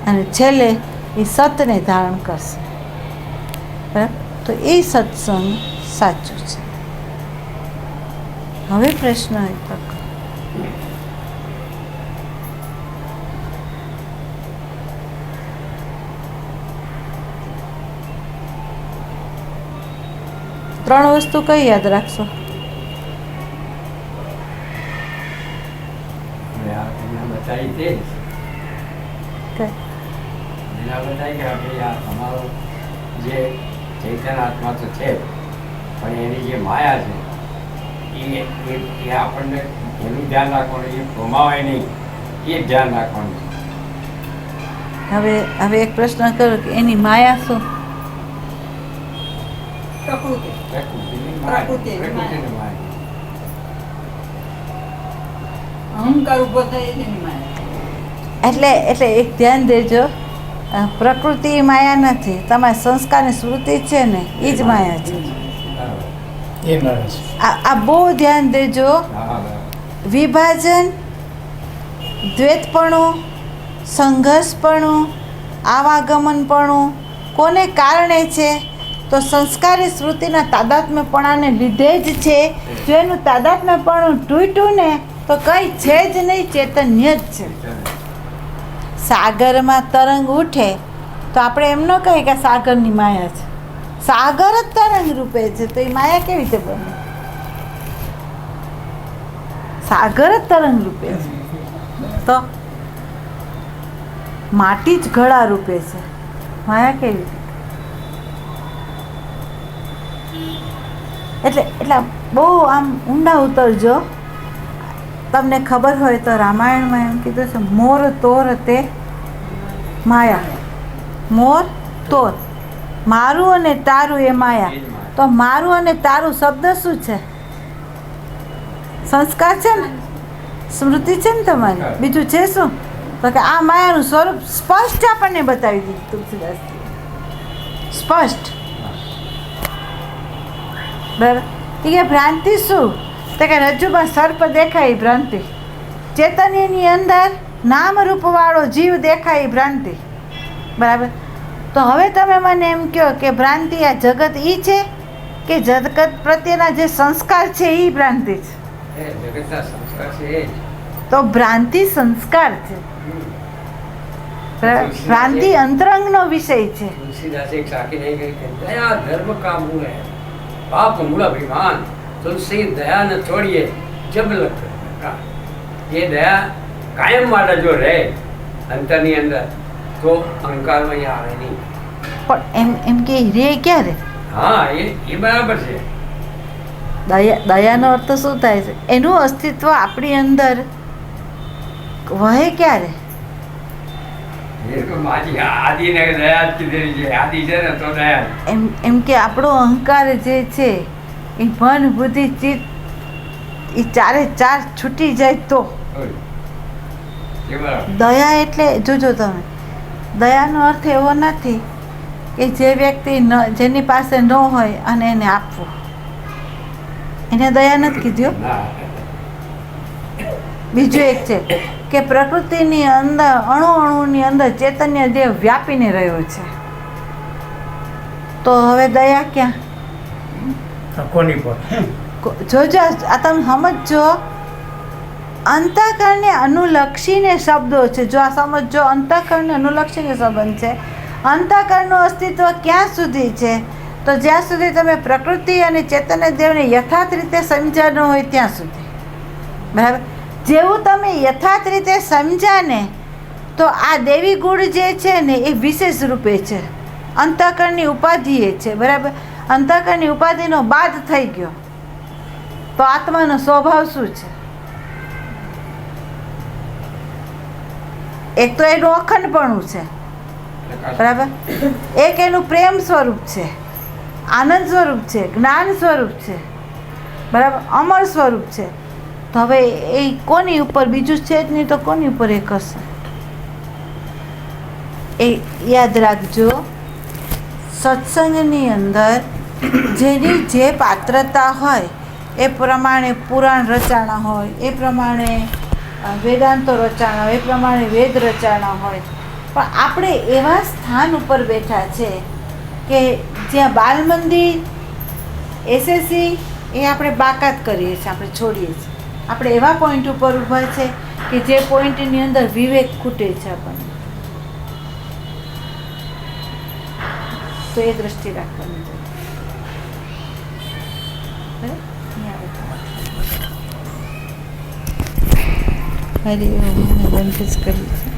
અને છેલ્લે એ સતને ધારણ કરશે. બરાબર. તો એ સત્સંગ સાચું છે. હવે પ્રશ્ન 3 વસ્તુ કઈ યાદ રાખશો? હવે આ એના બતાવી તે જ. કઈ? એના બતાવી કે આપણે આ તમારો જે ચૈતન્ય આત્મા તો છે પણ એની જે માયા છે એ આપણને એનું ધ્યાન રાખવાનું, એ ભમાવાય નહીં, એ જ ધ્યાન રાખવાનું છે. હવે એક પ્રશ્ન કરો કે એની માયા શું? પ્રકૃતિ. પ્રકૃતિની માયા, પ્રકૃતિની પ્રકૃતિની માયા. અહંકાર ઊભો થાય એની માયા. એટલે એક ધ્યાન દેજો, પ્રકૃતિ માયા નથી, તમારા સંસ્કારની સ્મૃતિ છે ને એ જ માયા છે. બરાબર. એ નડે છે. આ બહુ ધ્યાન દેજો. હા, બરાબર. વિભાજન, દ્વૈતપણું, સંઘર્ષપણું, આવાગમનપણું કોને કારણે છે? તો સંસ્કારી સ્મૃતિના તાદાત્મ્યપણાને લીધે જ છે. જો એનું તાદાત્મ્યપણું તૂટ્યું ને તો કંઈ છે જ નહીં, ચૈતન્ય જ છે. સાગરમાં તરંગ ઉઠે તો આપણે એમ ન કહીએ કે સાગરની માયા છે. સાગર જ તરંગ રૂપે છે, તો એ માયા કેવી રીતે બને? સાગર જ તરંગ રૂપે છે, તો માટી જ ઘડા રૂપે છે, માયા કેવી રીતે? એટલે બહુ આમ ઊંડા ઉતરજો. તમને ખબર હોય તો રામાયણમાં એમ કીધું છે, મોર તોર તે માયા. મોર તોર, મારું અને તારું એ માયા. તો મારું અને તારું શબ્દ શું છે? સંસ્કાર છે ને, સ્મૃતિ છે ને તમારી. બીજું છે શું? તો કે આ માયાનું સ્વરૂપ સ્પષ્ટ આપણને બતાવી દીધું તુલસીદાસજી, સ્પષ્ટ. બરાબર. એ કે ભ્રાંતિ શું? તો કે રજ્જુમાં સર્પ દેખાય ભ્રાંતિ, ચેતન્યની અંદર નામરૂપવાળો જીવ દેખાય ભ્રાંતિ. બરાબર. તો હવે તમે મને એમ કહો કે ભ્રાંતિ આ જગત ઈ છે કે જગત પ્રત્યેના જે સંસ્કાર છે એ ભ્રાંતિ છે? એ જગતના સંસ્કાર છે એ જ. તો ભ્રાંતિ સંસ્કાર છે. ભ્રાંતિ અંતરંગનો વિષય છે. तुलसीदास एक साकी नहीं गई थे, दया धर्म का मूल है, पाप मूल अभिमान, तुलसी दया न छोड़िए जब लग का. ये दया कायम वाला जो रहे अंतરની અંદર તો અહંકારમાં એ આવે નહીં. પણ એમ કે રે ક્યારે? હા, એ બરાબર છે. દયાનો અર્થ શું થાય છે? એનું અસ્તિત્વ આપણી અંદર વહે ક્યારે? એ તો માજી આદિને દયા જ કીધેલી છે. આદિ છે ને તો દયા. એમ કે આપણો અહંકાર જે છે એ મન બુદ્ધિ ચિત્ત એ ચારે ચાર છૂટી જાય તો એ બરાબર. દયા એટલે જોજો તમે, દયાનો અર્થ એવો નથી કે જે વ્યક્તિ જેની પાસે ન હોય અને એને આપવું, એને દયા નથી કીધું. ના. બીજું એક છે કે પ્રકૃતિની અંદર અણુ અણુની અંદર ચૈતન્ય દેવ વ્યાપીને રહ્યો છે. તો હવે દયા ક્યાં? કોની પર? જોજો આ તમે સમજો, અંતઃકરણને અનુલક્ષીને શબ્દો છે. જો આ સમજો, અંતઃકરણને અનુલક્ષીને સંબંધ છે. અંતઃકરણનું અસ્તિત્વ ક્યાં સુધી છે? તો જ્યાં સુધી તમે પ્રકૃતિ અને ચૈતન્ય દેવને યથાર્થ રીતે સમજ્યા ન હોય ત્યાં સુધી. બરાબર. જેવું તમે યથાર્થ રીતે સમજ્યા ને તો આ દેવી ગુણ જે છે ને એ વિશેષ રૂપે છે, અંતઃકરણની ઉપાધિ એ છે. બરાબર. અંતઃકરણની ઉપાધિનો બાદ થઈ ગયો તો આત્માનો સ્વભાવ શું છે? એક તો એનું અખંડપણું છે. બરાબર. એક એનું પ્રેમ સ્વરૂપ છે, આનંદ સ્વરૂપ છે, જ્ઞાન સ્વરૂપ છે. બરાબર. અમર સ્વરૂપ છે. તો હવે એ કોની ઉપર? બીજું છે જ નહીં તો કોની ઉપર એ કરશે? એ યાદ રાખજો, સત્સંગની અંદર જેની જે પાત્રતા હોય એ પ્રમાણે પુરાણ રચાણા હોય, એ પ્રમાણે વેદાંતો રચાણા હોય, એ પ્રમાણે વેદ રચાણા હોય. પણ આપણે એવા સ્થાન ઉપર બેઠા છે કે જ્યાં બાલ મંદિર, એસએસસી એ આપણે બાકાત કરીએ છીએ, આપણે છોડીએ છીએ. આપણે એવા પોઈન્ટ ઉપર ઊભા છે કે જે પોઈન્ટની અંદર વિવેક ખૂટે છે આપણને. તો એ દ્રષ્ટિ રાખવાની છે. હરિ ઓમ બંધ જ કરી છે.